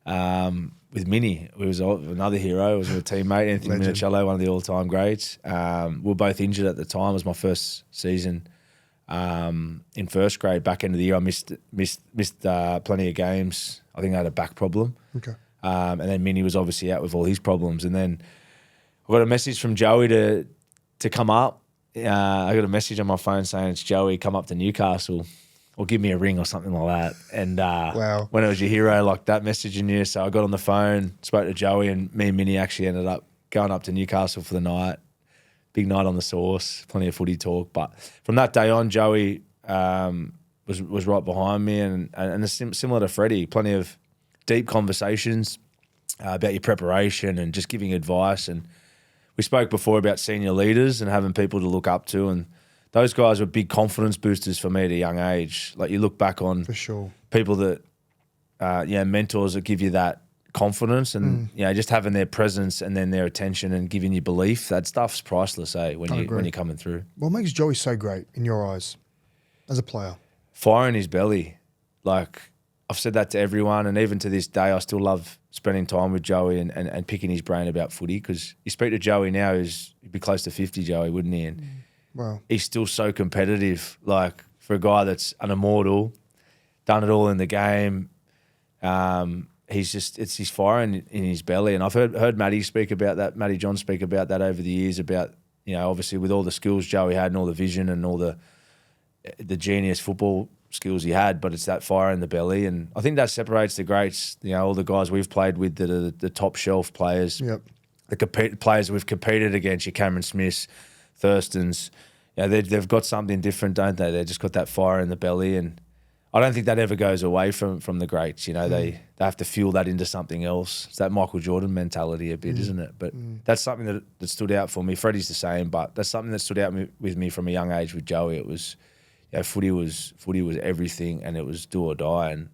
with Minnie, who was another hero. It was a teammate, Anthony Minicello, one of the all-time greats. We were both injured at the time. It was my first season in first grade. Back end of the year, I missed plenty of games. I think I had a back problem. Okay. And then Minnie was obviously out with all his problems. And then I got a message from Joey to come up. I got a message on my phone saying, it's Joey, come up to Newcastle or give me a ring or something like that. And wow. When it was your hero, like that messaging you. So I got on the phone, spoke to Joey, and me and Minnie actually ended up going up to Newcastle for the night. Big night on the sauce, plenty of footy talk. But from that day on, Joey was right behind me and similar to Freddie, plenty of deep conversations about your preparation and just giving advice. And we spoke before about senior leaders and having people to look up to, and those guys were big confidence boosters for me at a young age. Like you look back on for sure people that, mentors that give you that confidence and just having their presence and then their attention and giving you belief. That stuff's priceless, when you're coming through. What makes Joey so great in your eyes as a player? Fire in his belly. Like I've said that to everyone, and even to this day, I still love spending time with Joey and picking his brain about footy, because you speak to Joey now, he'd be close to 50, Joey, wouldn't he? And wow. He's still so competitive. Like for a guy that's an immortal, done it all in the game, it's his fire in his belly. And I've heard Matty speak about that, Matty John speak about that over the years, about, obviously with all the skills Joey had and all the vision and all the genius football skills he had, but it's that fire in the belly. And I think that separates the greats, all the guys we've played with that are the top shelf players, the players we've competed against, your Cameron Smiths, Thurstons, they've got something different, don't they? They've just got that fire in the belly. And I don't think that ever goes away from the greats. You know, they have to fuel that into something else. It's that Michael Jordan mentality a bit, isn't it? But that's something that stood out for me. Freddie's the same, but that's something that stood out with me from a young age with Joey. It was, footy was everything, and it was do or die, and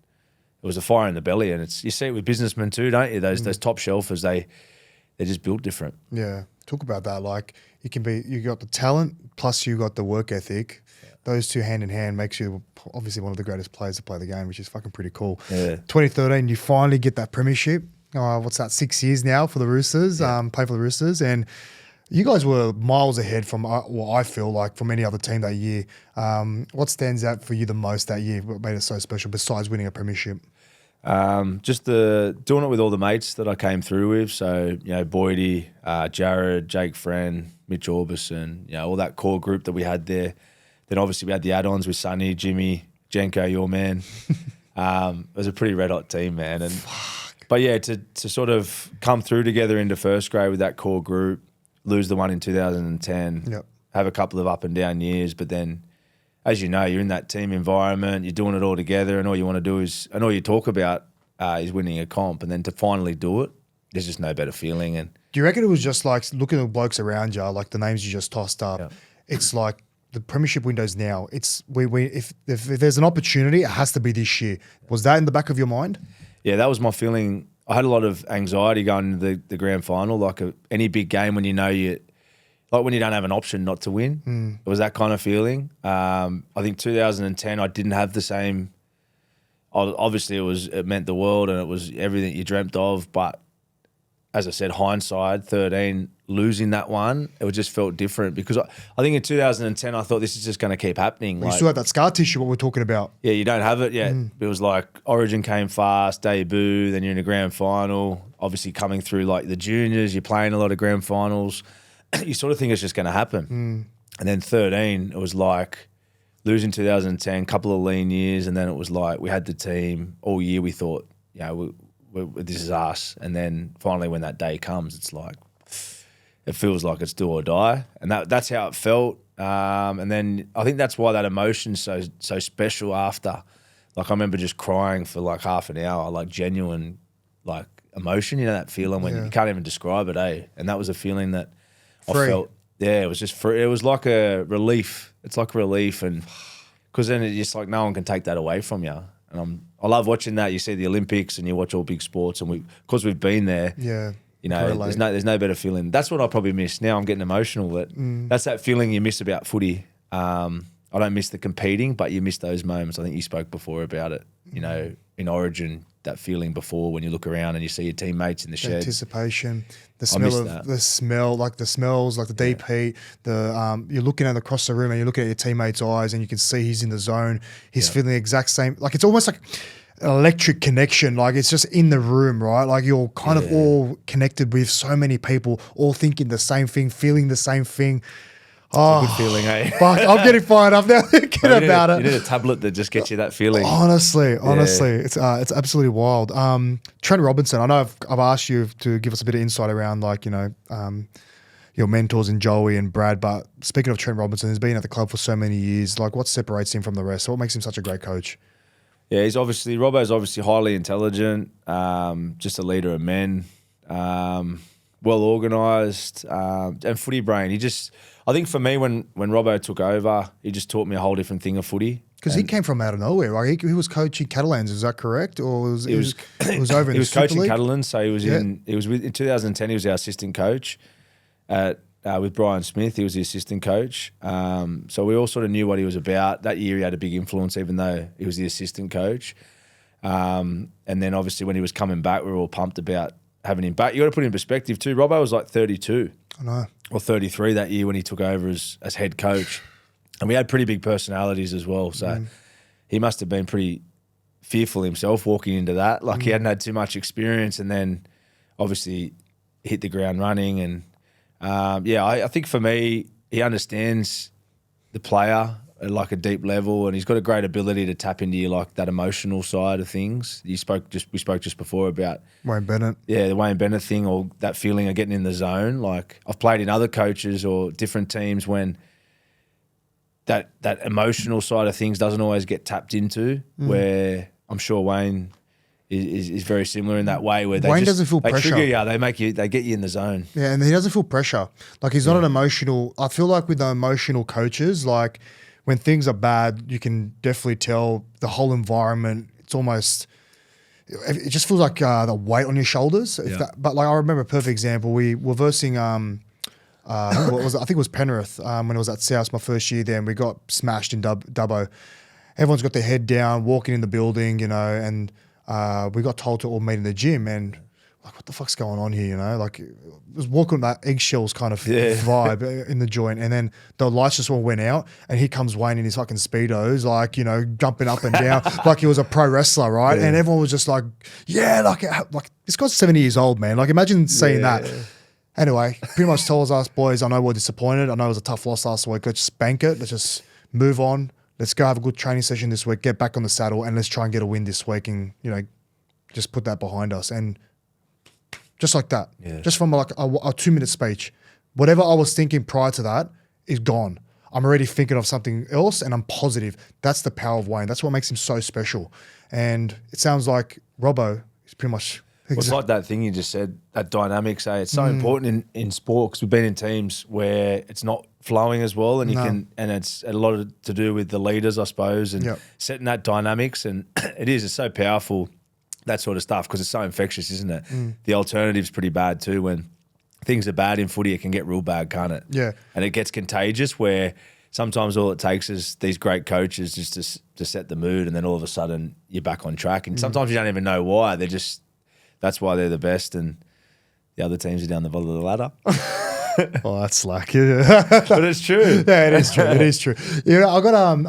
it was a fire in the belly. And you see it with businessmen too, don't you? Those top shelfers, they're just built different. Yeah, talk about that. Like you got the talent plus you got the work ethic. Those two hand in hand makes you obviously one of the greatest players to play the game, which is fucking pretty cool. Yeah. 2013, you finally get that premiership. What's that, 6 years now for the Roosters, play for the Roosters. And you guys were miles ahead from what I feel like from any other team that year. What stands out for you the most that year? What made it so special besides winning a premiership? Just doing it with all the mates that I came through with. So, Boydie, Jared, Jake Friend, Mitch Orbison, all that core group that we had there. Then obviously we had the add-ons with Sonny, Jimmy, Jenko, your man. It was a pretty red-hot team, man. But yeah, to sort of come through together into first grade with that core group, lose the one in 2010, have a couple of up and down years, but then, as you know, you're in that team environment, you're doing it all together, and all you want to do and all you talk about is winning a comp, and then to finally do it, there's just no better feeling. And do you reckon it was just like looking at the blokes around you, like the names you just tossed up, it's like the premiership window's now. It's if there's an opportunity, it has to be this year. Was that in the back of your mind? Yeah, that was my feeling. I had a lot of anxiety going into the grand final, like any big game when like when you don't have an option not to win. It was that kind of feeling. I think 2010, I didn't have the same. Obviously, it meant the world and it was everything you dreamt of. But as I said, hindsight, 13, losing that one, it just felt different because I think in 2010, I thought this is just going to keep happening. You still have that scar tissue, what we're talking about. Yeah, you don't have it yet. It was like Origin came fast, debut, then you're in a grand final. Obviously coming through like the juniors, you're playing a lot of grand finals. You sort of think it's just going to happen. And then 13, it was like losing 2010, couple of lean years, and then it was like we had the team all year. We thought, this is us. And then finally when that day comes, it's like it feels like it's do or die. And that's how it felt. And then I think that's why that emotion's so special after. Like I remember just crying for like half an hour, like genuine like emotion, that feeling when you can't even describe it, eh? And that was a feeling that I felt, it was just free. It was like a relief. It's like relief, and because then it's just like no one can take that away from you. And I love watching that. You see the Olympics and you watch all big sports, and because we've been there, there's no better feeling. That's what I probably miss. Now I'm getting emotional. That's that feeling you miss about footy. I don't miss the competing, but you miss those moments. I think you spoke before about it. In Origin, that feeling before when you look around and you see your teammates in the sheds. Anticipation, the smell, like the smells, like the deep heat. You're looking across the room and you're looking at your teammate's eyes and you can see he's in the zone. He's feeling the exact same. Like it's almost like an electric connection. Like it's just in the room, right? Like you're kind of all connected with so many people, all thinking the same thing, feeling the same thing. It's a good feeling, eh? Fuck, I'm getting fired up now thinking about it. You need a tablet that just gets you that feeling. Honestly, it's absolutely wild. Trent Robinson, I know I've asked you to give us a bit of insight around your mentors in Joey and Brad, but speaking of Trent Robinson, he's been at the club for so many years. Like what separates him from the rest? What makes him such a great coach? Yeah, Robbo's obviously highly intelligent, just a leader of men, well organised, and footy brain. I think for me, when Robbo took over, he just taught me a whole different thing of footy. Because he came from out of nowhere, right? He was coaching Catalans, is that correct? Or he was over in he was the Super coaching League? Catalans, so in 2010 he was our assistant coach with Brian Smith. He was the assistant coach. So we all sort of knew what he was about. That year he had a big influence, even though he was the assistant coach. And then obviously when he was coming back, we were all pumped about having him back. You got to put it in perspective too. Robbo was like 32. I know. Or 33 that year when he took over as head coach. And we had pretty big personalities as well. So he must have been pretty fearful himself walking into that. Like he hadn't had too much experience, and then obviously hit the ground running. And I think for me, he understands the player at like a deep level, and he's got a great ability to tap into like that emotional side of things. We spoke just before about Wayne Bennett. Yeah, the Wayne Bennett thing, or that feeling of getting in the zone. Like I've played in other coaches or different teams when that emotional side of things doesn't always get tapped into. Where I'm sure Wayne is very similar in that way. Where Wayne doesn't feel they pressure. trigger you, they get you in the zone. Yeah, and he doesn't feel pressure. Like he's not an emotional. I feel like with the emotional coaches, like when things are bad, you can definitely tell the whole environment. It's almost. It just feels like the weight on your shoulders. But like I remember a perfect example. We were versing. What was it? I think it was Penrith when I was at South my first year there, and we got smashed in Dubbo. Everyone's got their head down, walking in the building, and we got told to all meet in the gym, and like, what the fuck's going on here, Like, it was walking with that eggshells kind of vibe in the joint, and then the lights just all went out, and here comes Wayne in his fucking Speedos, like, jumping up and down like he was a pro wrestler, right? And everyone was just like, like this guy's 70 years old, man. Like, imagine seeing that. Anyway, pretty much tells us, boys, I know we're disappointed. I know it was a tough loss last week. Let's just bank it. Let's just move on. Let's go have a good training session this week, get back on the saddle, and let's try and get a win this week and, just put that behind us. And just like that, just from like a 2-minute speech, whatever I was thinking prior to that is gone. I'm already thinking of something else, and I'm positive. That's the power of Wayne. That's what makes him so special. And it sounds like Robbo is pretty much... Well, it's like that thing you just said, that dynamics, it's so important in sport because we've been in teams where it's not flowing as well, and and it's a lot to do with the leaders, I suppose, and setting that dynamics, and it's so powerful, that sort of stuff, because it's so infectious, isn't it? The alternative's pretty bad too. When things are bad in footy, it can get real bad, can't it? Yeah. And it gets contagious where sometimes all it takes is these great coaches just to set the mood, and then all of a sudden you're back on track, and sometimes you don't even know why. That's why they're the best, and the other teams are down the bottom of the ladder. Oh, that's slack. Yeah. But it's true. Yeah, it is true. It is true. I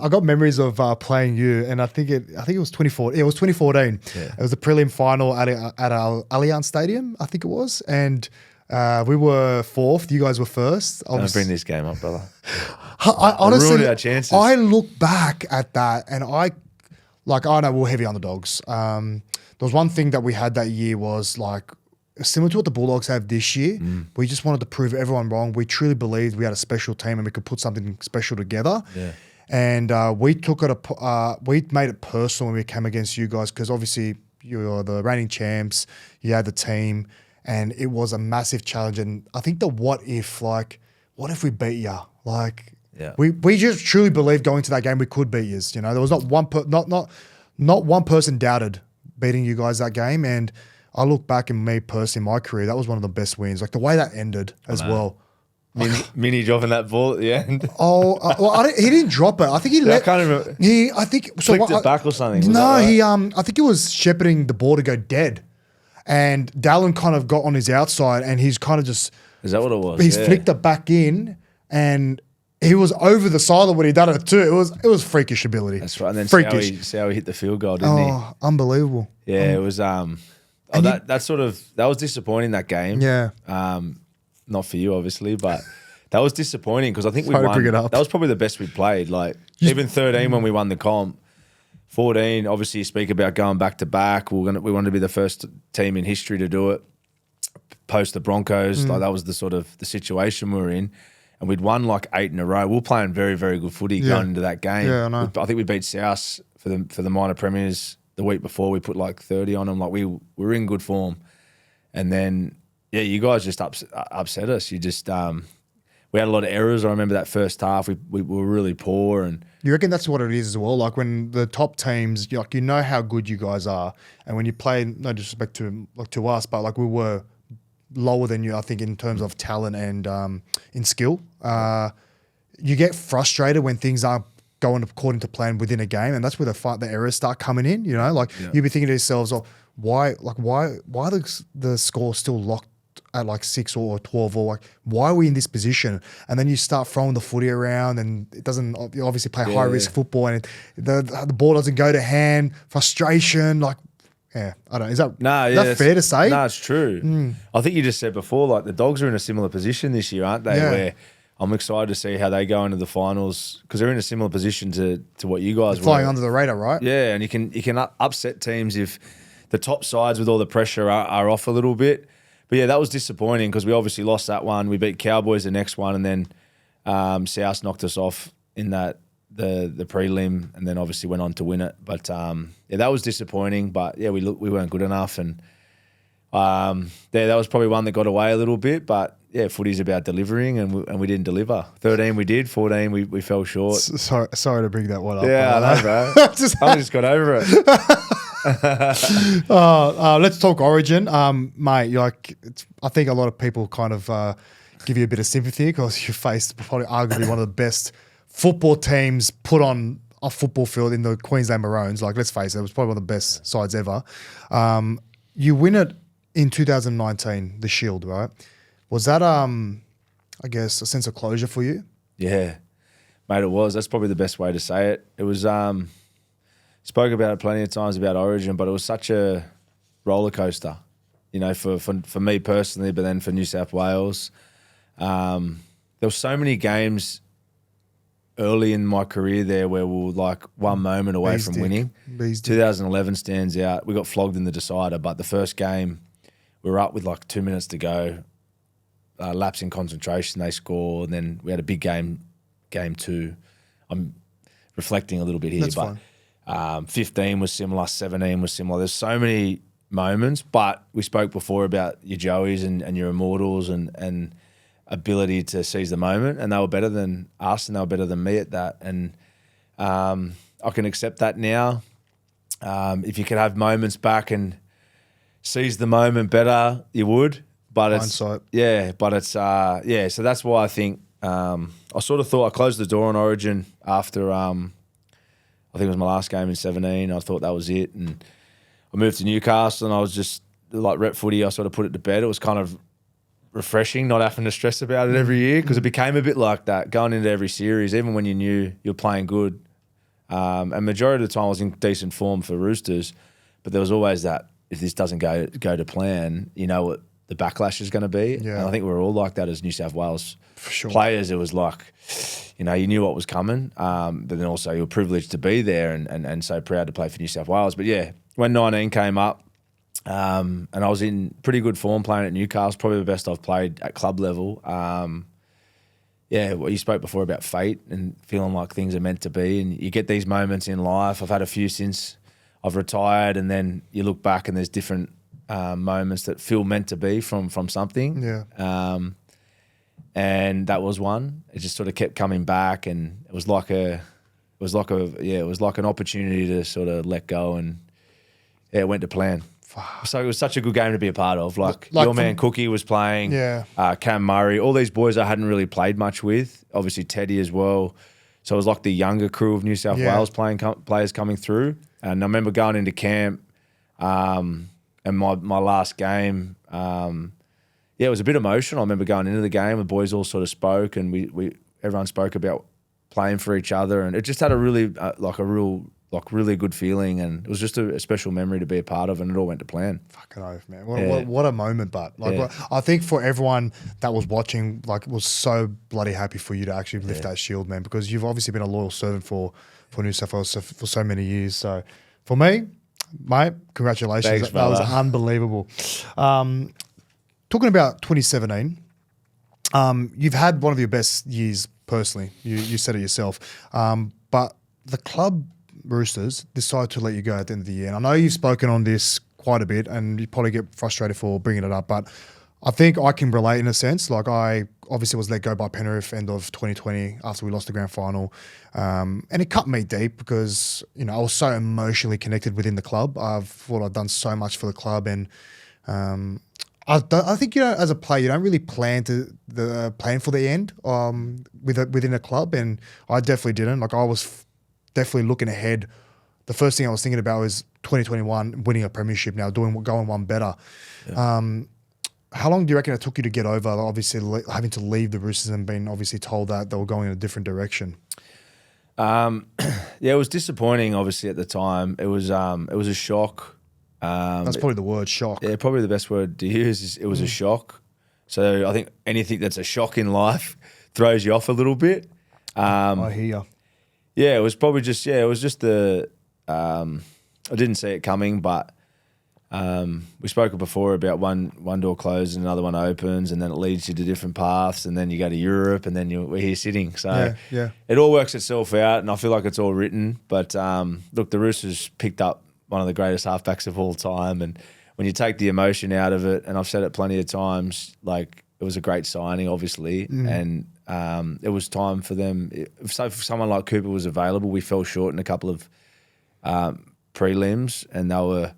got memories of playing you, and I think it was 2014. It was 2014. Yeah. It was the prelim final at our Allianz Stadium, I think it was, and we were fourth. You guys were first. Don't bring this game up, brother. I honestly, ruined our chances. I look back at that, and I know we're heavy underdogs. There was one thing that we had that year was like similar to what the Bulldogs have this year. We just wanted to prove everyone wrong. We truly believed we had a special team and we could put something special together. Yeah. And we made it personal when we came against you guys, because obviously you're the reigning champs, you had the team, and it was a massive challenge. And I think what if we beat you? Like, we just truly believed going to that game we could beat you. There was not one person doubted beating you guys that game, and I look back in me personally, my career, that was one of the best wins. Like the way that ended as well. Mini dropping that ball at the end. He didn't drop it. I think he let. I think flicked it back or something. I think he was shepherding the ball to go dead, and Dallin kind of got on his outside, and he's kind of just. Is that what it was? He's flicked it back in, and he was over the sideline when he done it too. It was freakish ability. That's right. And then see how he hit the field goal, didn't he? Oh, unbelievable. Yeah, it was that was disappointing, that game. Yeah. Not for you obviously, but that was disappointing because I think we won. That was probably the best we played. Like even 13 when we won the comp. 14, obviously you speak about going back to back. We wanted to be the first team in history to do it. Post the Broncos, like that was the situation we were in. And we'd won like 8 in a row. We were playing very, very good footy going into that game. Yeah, I know. I think we beat South for the minor premiers the week before. We put like 30 on them. Like we were in good form. And then, you guys just upset us. You just we had a lot of errors. I remember that first half. We were really poor. And you reckon that's what it is as well? Like when the top teams, you know how good you guys are. And when you play, no disrespect to us, but like we were lower than you, I think, in terms of talent and in skill. You get frustrated when things aren't going according to plan within a game, and that's where the errors start coming in. You'll be thinking to yourselves, why the score still locked at like 6 or 12, or like why are we in this position? And then you start throwing the footy around, and it doesn't. You obviously play high risk football, and the ball doesn't go to hand. Frustration, like. Yeah, I don't know. Is that fair to say? No, it's true. I think you just said before, like the Dogs are in a similar position this year, aren't they? Yeah. Where I'm excited to see how they go into the finals, because they're in a similar position to what you guys were. Flying under the radar, right? Yeah, and you can upset teams if the top sides with all the pressure are off a little bit. But yeah, that was disappointing because we obviously lost that one. We beat Cowboys the next one, and then South knocked us off in that the prelim, and then obviously went on to win it. But yeah, that was disappointing. But yeah, we weren't good enough, and yeah, that was probably one that got away a little bit. But yeah, footy's about delivering, and we didn't deliver. 13 we did, 14 we fell short. Sorry to bring that one up. Yeah, I know, bro. I just got over it. Let's talk Origin, mate. I think a lot of people kind of give you a bit of sympathy because you faced probably arguably one of the best football teams put on a football field in the Queensland Maroons. Like, let's face it, it was probably one of the best sides ever. You win it in 2019, the Shield, right? Was that, I guess, a sense of closure for you? Yeah, mate, it was. That's probably the best way to say it. It was, spoke about it plenty of times about Origin, but it was such a roller coaster, you know, for me personally, but then for New South Wales. There were so many games early in my career there where we were like one moment away from winning. 2011 stands out. We got flogged in the decider, but the first game, we were up with like 2 minutes to go. Lapse in concentration, they score, and then we had a big game 2. I'm reflecting a little bit here, That's but fine. 15 was similar, 17 was similar. There's so many moments, but we spoke before about your Joeys and your Immortals and ability to seize the moment, and they were better than us and they were better than me at that. And I can accept that now. If you could have moments back and seize the moment better, you would. But Hindsight. So that's why I think I sort of thought I closed the door on Origin after I think it was my last game in 17. I thought that was it, and I moved to Newcastle, and I was just like rep footy. I sort of put it to bed. It was kind of refreshing not having to stress about it every year, because it became a bit like that going into every series, even when you knew you're playing good. And majority of the time I was in decent form for Roosters, but there was always that if this doesn't go to plan, you know what the backlash is going to be. Yeah. And I think we were all like that as New South Wales For sure. players. It was like, you know, you knew what was coming, but then also you were privileged to be there and so proud to play for New South Wales. But yeah, when 19 came up, and I was in pretty good form playing at Newcastle, probably the best I've played at club level. Yeah, well, you spoke before about fate and feeling like things are meant to be, and you get these moments in life. I've had a few since I've retired, and then you look back and there's different moments that feel meant to be from something. Yeah. And that was one. It just sort of kept coming back, and it was like an opportunity to sort of let go, and yeah, it went to plan. So it was such a good game to be a part of. Like your man Cookie was playing, Cam Murray, all these boys I hadn't really played much with. Obviously Teddy as well. So it was like the younger crew of New South Wales players coming through. And I remember going into camp, and my last game, it was a bit emotional. I remember going into the game, the boys all sort of spoke, and we everyone spoke about playing for each other, and it just had a really really good feeling, and it was just a special memory to be a part of, and it all went to plan. Fucking oath, man. What a moment, but I think for everyone that was watching, was so bloody happy for you to actually lift that shield, man, because you've obviously been a loyal servant for New South Wales for so many years. So for me, mate, congratulations. Thanks, that was brother. unbelievable. Talking about 2017, you've had one of your best years personally. You said it yourself. But the club Roosters decided to let you go at the end of the year. And I know you've spoken on this quite a bit, and you probably get frustrated for bringing it up, but I think I can relate in a sense. Like, I obviously was let go by Penrith end of 2020 after we lost the grand final. And it cut me deep because, you know, I was so emotionally connected within the club. I thought I'd done so much for the club, and I think, you know, as a player, you don't really plan for the end within a club, and I definitely didn't. Like, I was definitely looking ahead. The first thing I was thinking about was 2021, winning a premiership now, going one better. Yeah. How long do you reckon it took you to get over, obviously, having to leave the Roosters and being obviously told that they were going in a different direction? Yeah, it was disappointing, obviously, at the time. It was a shock. That's probably the word, shock. Yeah, probably the best word to use is it was a shock. So I think anything that's a shock in life throws you off a little bit. I hear you. Yeah, it was probably just, I didn't see it coming, but we spoke before about one door closes and another one opens, and then it leads you to different paths, and then you go to Europe, and then we're here sitting. So it all works itself out, and I feel like it's all written. But look, the Roosters picked up one of the greatest halfbacks of all time, and when you take the emotion out of it, and I've said it plenty of times, like it was a great signing, obviously, and it was time for them. So if someone like Cooper was available, we fell short in a couple of prelims, and they were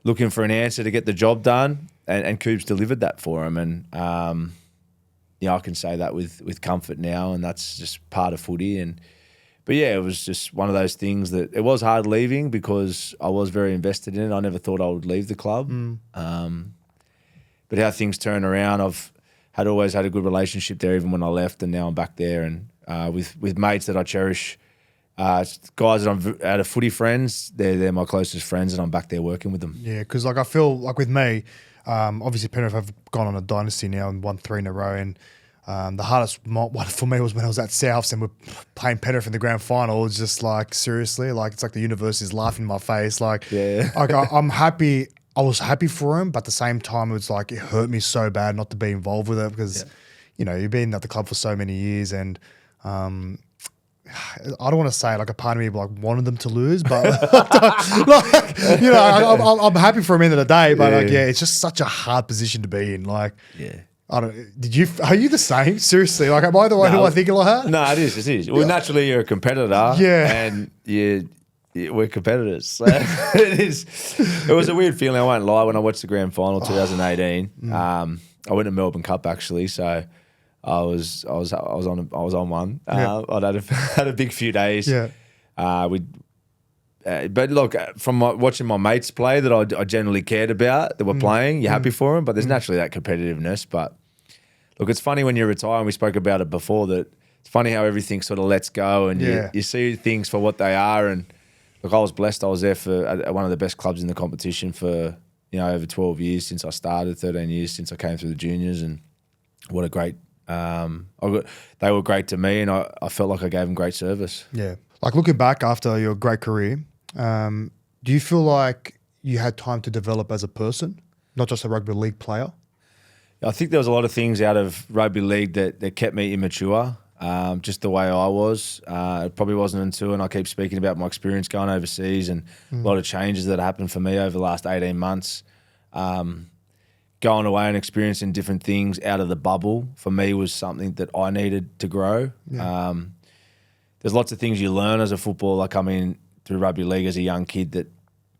looking for an answer to get the job done, and Coops delivered that for him. And I can say that with comfort now, and that's just part of footy. But yeah, it was just one of those things that it was hard leaving because I was very invested in it. I never thought I would leave the club. But how things turn around, I've always had a good relationship there, even when I left, and now I'm back there, and with mates that I cherish. Guys that I'm out of footy friends, they're my closest friends, and I'm back there working with them. Yeah, because like I feel like with me, obviously Penrith have gone on a dynasty now and won 3 in a row, and the hardest one for me was when I was at Souths and we're playing Penrith in the grand final. It's just like, seriously, like it's like the universe is laughing in my face. Like, I'm happy. I was happy for him, but at the same time, it was like it hurt me so bad not to be involved with it because, you've been at the club for so many years, and I don't want to say like a part of me like wanted them to lose, but I'm happy for him end of the day. But it's just such a hard position to be in. Like, are you the same? Seriously, like, am I the one who I think like that? No, it is. Well, naturally, you're a competitor, and we're competitors. So it was a weird feeling. I won't lie. When I watched the grand final 2018, I went to Melbourne Cup actually, so. I was on one. I'd had a big few days. But look, from watching my mates play that I generally cared about that were playing, you're happy for them. But there's naturally that competitiveness. But look, it's funny when you retire, and we spoke about it before, that it's funny how everything sort of lets go, and you see things for what they are. And look, I was blessed. I was there for at one of the best clubs in the competition for over 12 years since I started, 13 years since I came through the juniors, and what a great. They were great to me, and I felt like I gave them great service. Yeah. Like looking back after your great career, do you feel like you had time to develop as a person, not just a rugby league player? I think there was a lot of things out of rugby league that kept me immature, just the way I was. It probably wasn't until, and I keep speaking about my experience going overseas and a lot of changes that happened for me over the last 18 months. Going away and experiencing different things out of the bubble for me was something that I needed to grow. There's lots of things you learn as a footballer coming through rugby league as a young kid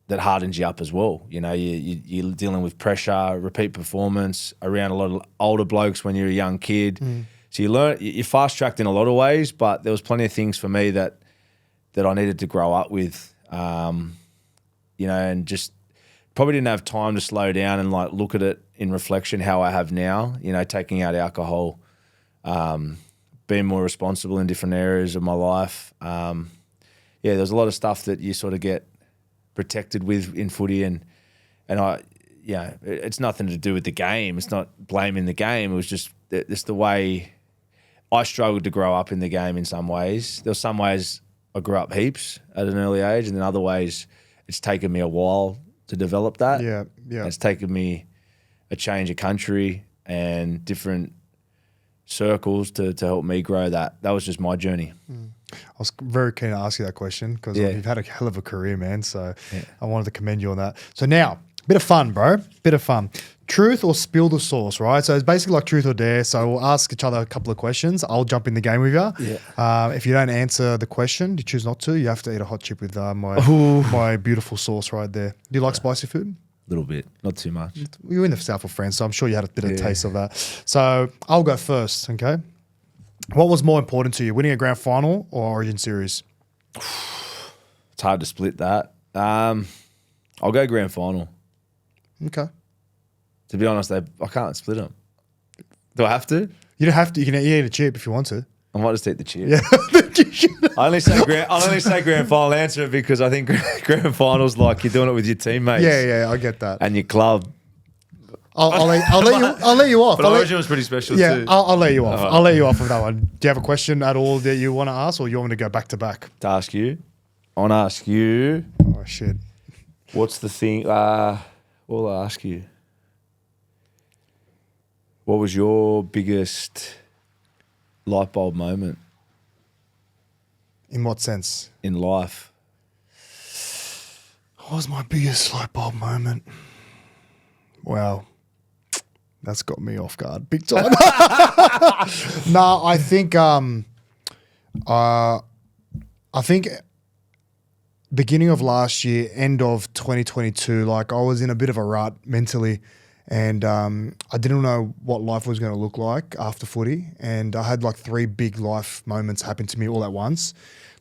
that hardens you up as well. You're dealing with pressure, repeat performance around a lot of older blokes when you're a young kid. So you're fast tracked in a lot of ways, but there was plenty of things for me that I needed to grow up with, and just probably didn't have time to slow down and like look at it in reflection how I have now, taking out alcohol, being more responsible in different areas of my life. There's a lot of stuff that you sort of get protected with in footy, and it's nothing to do with the game. It's not blaming the game. It was just the way I struggled to grow up in the game in some ways. There were some ways I grew up heaps at an early age, and then other ways it's taken me a while to develop that. And it's taken me a change of country and different circles to help me grow that. That was just my journey. I was very keen to ask you that question because you've had a hell of a career, man. So I wanted to commend you on that. So now, bit of fun, bro. Bit of fun. Truth or spill the sauce, right? So it's basically like truth or dare. So we'll ask each other a couple of questions. I'll jump in the game with you. If you don't answer the question, you choose not to, you have to eat a hot chip with my beautiful sauce right there. Do you like spicy food? A little bit, not too much. You're in the south of France, so I'm sure you had a bit of taste of that. So I'll go first, okay? What was more important to you, winning a grand final or Origin series? It's hard to split that. I'll go grand final. Okay. To be honest, I can't split them. Do I have to? You don't have to. You can eat a chip if you want to. I might just eat the chip. Yeah. I'll only say grand final answer because I think grand finals like you're doing it with your teammates. Yeah, I get that. And your club. I'll let you off. But Origin was pretty special too. Yeah, I'll let you off. I'll let you off with that one. Do you have a question at all that you want to ask, or you want me to go back to back? To ask you, I want to ask you. Oh shit. What's the thing? What will I ask you? What was your biggest light bulb moment In what sense? in life? What was my biggest light bulb moment? Wow. That's got me off guard big time. No, I think beginning of last year, end of 2022, like I was in a bit of a rut mentally, and I didn't know what life was going to look like after footy, and I had like 3 big life moments happen to me all at once.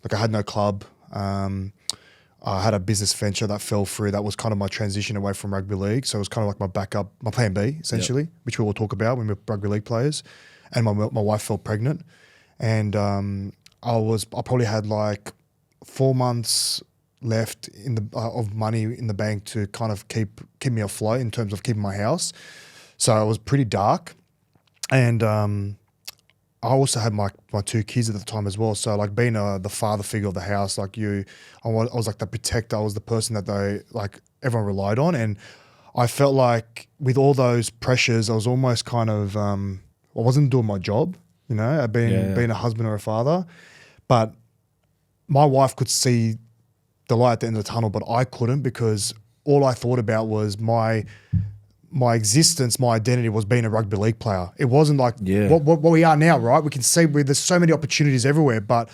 Like I had no club. I had a business venture that fell through. That was kind of my transition away from rugby league. So it was kind of like my backup, my plan B, essentially, which we will talk about when we're rugby league players. And my wife fell pregnant. And I probably had like 4 months left of money in the bank to kind of keep me afloat in terms of keeping my house. So it was pretty dark. And I also had my 2 kids at the time as well. So like being the father figure of the house, like I was like the protector. I was the person that everyone relied on. And I felt like with all those pressures, I was almost kind of, I wasn't doing my job, being a husband or a father. But my wife could see the light at the end of the tunnel, but I couldn't, because all I thought about was my existence, my identity was being a rugby league player. It wasn't like what we are now, right? We can see there's so many opportunities everywhere, but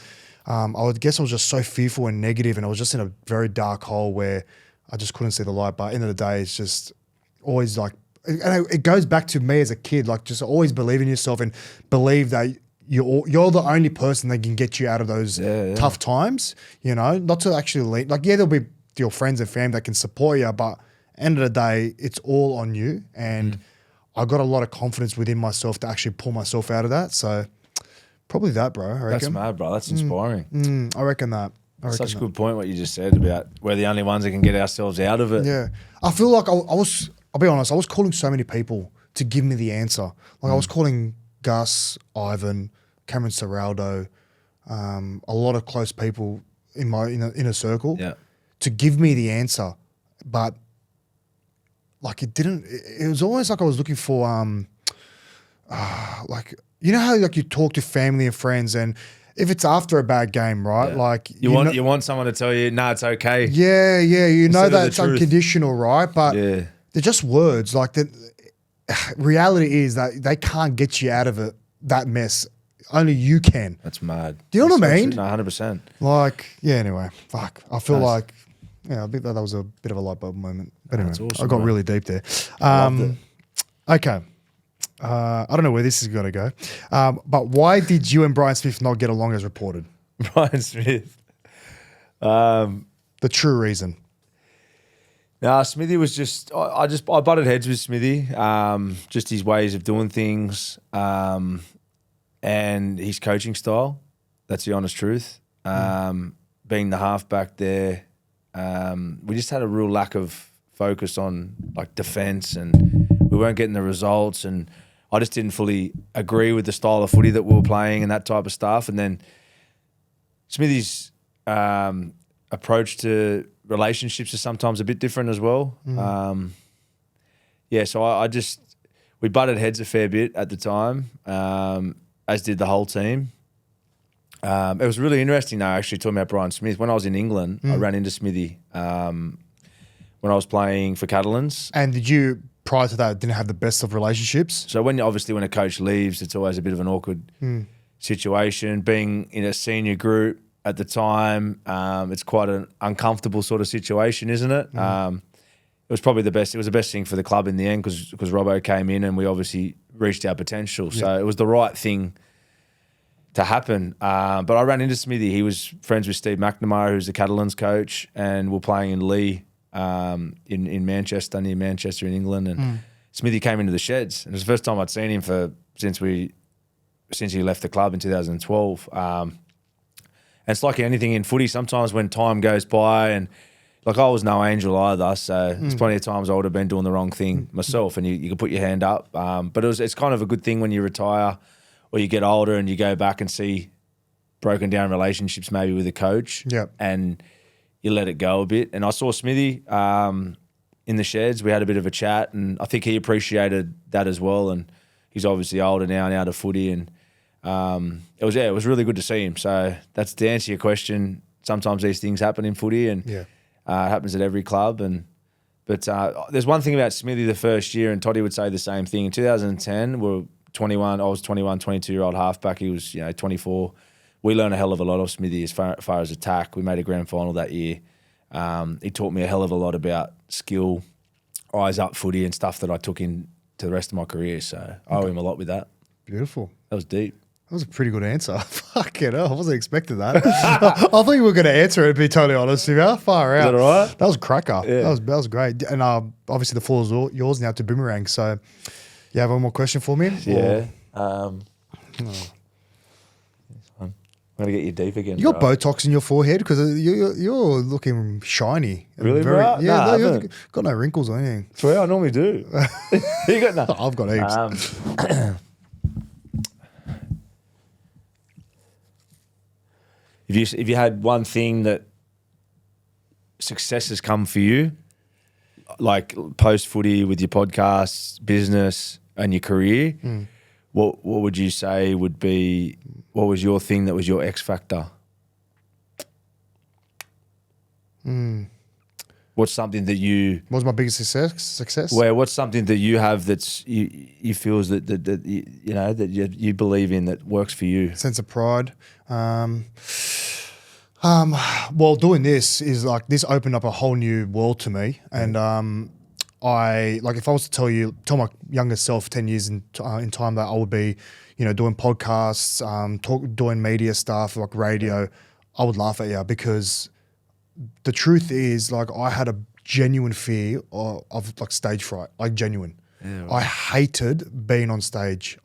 I would guess I was just so fearful and negative, and I was just in a very dark hole where I just couldn't see the light. But at the end of the day, it's just always like, and it goes back to me as a kid, like just always believe in yourself and believe that you're the only person that can get you out of those tough times, not to actually lead. Like, there'll be your friends and family that can support you, but end of the day, it's all on you. And I got a lot of confidence within myself to actually pull myself out of that. So probably that, bro. I reckon. That's mad, bro. That's inspiring. I reckon that. Such a good point what you just said about we're the only ones that can get ourselves out of it. Yeah. I feel like I'll be honest, I was calling so many people to give me the answer. Like I was calling Gus, Ivan, Cameron Serraldo, a lot of close people in my inner circle to give me the answer. But like it was always like I was looking for like, how like you talk to family and friends, and if it's after a bad game, right? Like you want someone to tell you, it's okay. Yeah, that it's unconditional, right? But they're just words. Like the reality is that they can't get you out of that mess. Only you can. That's mad. Do you know what I mean? No, 100%. Like, anyway, fuck. I feel like I think that was a bit of a light bulb moment. But anyway, awesome, I got really deep there. Okay. I don't know where this is going to go. But why did you and Brian Smith not get along as reported? Brian Smith. The true reason. No, Smithy was just I butted heads with Smithy. Just his ways of doing things, and his coaching style. That's the honest truth. Being the halfback there, we just had a real lack of focus on like defence, and we weren't getting the results, and I just didn't fully agree with the style of footy that we were playing and that type of stuff. And then Smithy's approach to relationships is sometimes a bit different as well. So we butted heads a fair bit at the time, as did the whole team. It was really interesting though, actually, talking about Brian Smith. When I was in England, I ran into Smithy when I was playing for Catalans. And did you, prior to that, didn't have the best of relationships? So when a coach leaves, it's always a bit of an awkward situation. Being in a senior group at the time, it's quite an uncomfortable sort of situation, isn't it? It was probably the best. It was the best thing for the club in the end because Robbo came in and we obviously reached our potential. So it was the right thing to happen. But I ran into Smithy. He was friends with Steve McNamara, who's the Catalans coach, and we're playing in Lee in Manchester, near Manchester in England. And Smithy came into the sheds. And it was the first time I'd seen him since he left the club in 2012. And it's like anything in footy. Sometimes when time goes by, and like I was no angel either, so there's plenty of times I would have been doing the wrong thing myself, and you can put your hand up. But it's kind of a good thing when you retire or you get older and you go back and see broken down relationships maybe with a coach. Yep. And you let it go a bit. And I saw Smithy in the sheds. We had a bit of a chat, and I think he appreciated that as well. And he's obviously older now and out of footy, and it was really good to see him. So that's to answer your question. Sometimes these things happen in footy, and it happens at every club. But there's one thing about Smithy the first year, and Toddy would say the same thing. In 2010, we were 21. I was 21, 22-year-old halfback. He was 24. We learned a hell of a lot of Smithy as far as attack. We made a grand final that year. He taught me a hell of a lot about skill, eyes up footy, and stuff that I took into the rest of my career. So I owe him a lot with that. Beautiful. That was deep. That was a pretty good answer. Fucking hell, I wasn't expecting that. I thought you were going to answer it, to be totally honest with you. Far out. Is that all right? That was a cracker. Yeah. That was great. And obviously the floor is yours now to Boomerang. So you have one more question for me? Yeah. This one. I'm going to get you deep again. You got Botox in your forehead because you're looking shiny. Really, very, bro? Yeah, Nah, you've got no wrinkles or anything. Swear, I normally do. You got no. I've got heaps. If you had one thing that success has come for you, like post footy with your podcasts, business, and your career, what would you say would be? What was your thing that was your X factor? What's something that you? What was my biggest success? What's something that you have that's you feels that you believe in that works for you? Sense of pride. Well, doing this is like this opened up a whole new world to me, and I like if I was to tell my younger self 10 years in time that I would be, doing podcasts, doing media stuff like radio, I would laugh at you because the truth is like I had a genuine fear of like stage fright, like genuine. Yeah, right. I hated being on stage.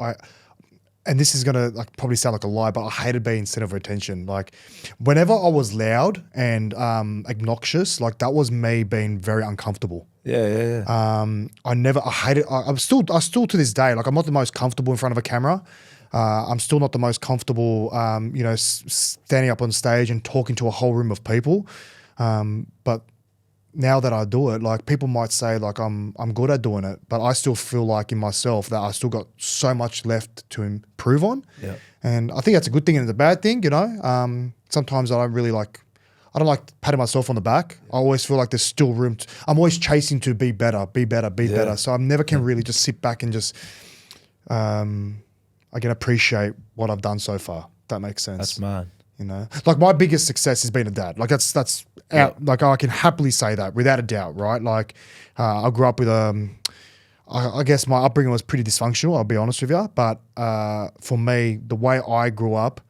And this is gonna like probably sound like a lie, but I hated being center of attention. Like, whenever I was loud and obnoxious, like that was me being very uncomfortable. Yeah. I hated. I still to this day, like I'm not the most comfortable in front of a camera. I'm still not the most comfortable, standing up on stage and talking to a whole room of people. But now that I do it, like people might say like I'm good at doing it, but I still feel like in myself that I still got so much left to improve on. Yeah. And I think that's a good thing and it's a bad thing, Sometimes I don't like patting myself on the back. I always feel like there's still room. I'm always chasing to be better. So I never can really just sit back and just, I can appreciate what I've done so far. If that makes sense. That's mad. Like my biggest success has been a dad. Like that's out. Like I can happily say that without a doubt, right? Like I grew up with I guess my upbringing was pretty dysfunctional. I'll be honest with you, but for me, the way I grew up,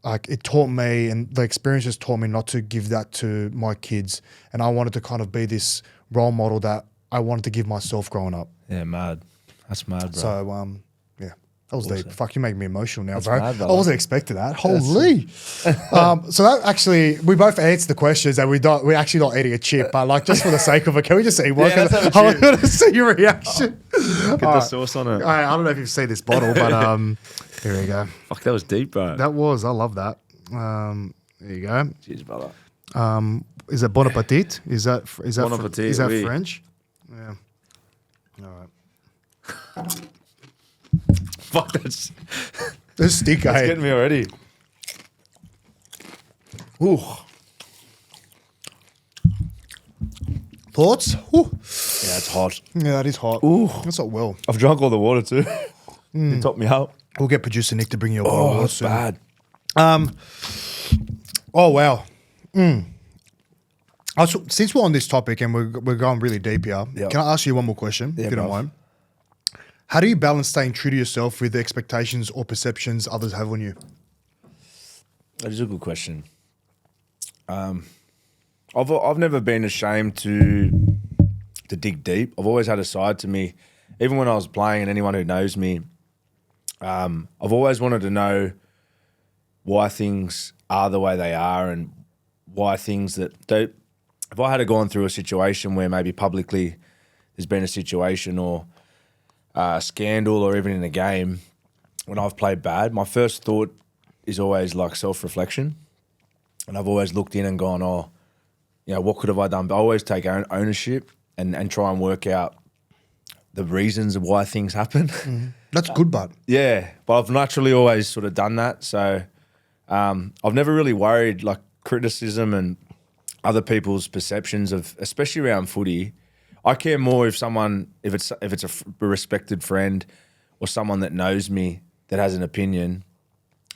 like it taught me, and the experiences taught me not to give that to my kids. And I wanted to kind of be this role model that I wanted to give myself growing up. Yeah, mad. That's mad, bro. So that was deep. Fuck, you make me emotional now, That's bro. mad, I wasn't expecting that. Holy. So that actually, we both answered the questions and we're actually not eating a chip, but like just for the sake of it, can we just eat one? Yeah, let's have a I chip. want to see your reaction. Get the sauce on it. I don't know if you've seen this bottle, but here we go. Fuck, that was deep, bro. I love that. There you go. Cheers, brother. Is that Bon Appetit? Is that Bon appetit, is that oui. French? Yeah. All right. Fuck, that's Stick, that's getting me already. Ooh. Thoughts? Ooh. Yeah, it's hot. Yeah, that is hot. Ooh. That's not well. I've drunk all the water too. You topped me up. We'll get producer Nick to bring you a bottle of water that's soon. bad. Oh, wow. Since we're on this topic and we're going really deep here, Yep. can I ask you one more question, if you don't bro. mind? How do you balance staying true to yourself with the expectations or perceptions others have on you? That is a good question. I've never been ashamed to dig deep. I've always had a side to me, even when I was playing. And anyone who knows me, I've always wanted to know why things are the way they are, and why things that they. If I had gone through a situation where maybe publicly there's been a situation or a scandal or even in a game when I've played bad, my first thought is always like self-reflection. And I've always looked in and gone, oh, what could have I done? But I always take ownership and try and work out the reasons of why things happen. That's good, bud. Yeah, but I've naturally always sort of done that. So I've never really worried like criticism and other people's perceptions of, especially around footy. I care more if it's a respected friend or someone that knows me that has an opinion.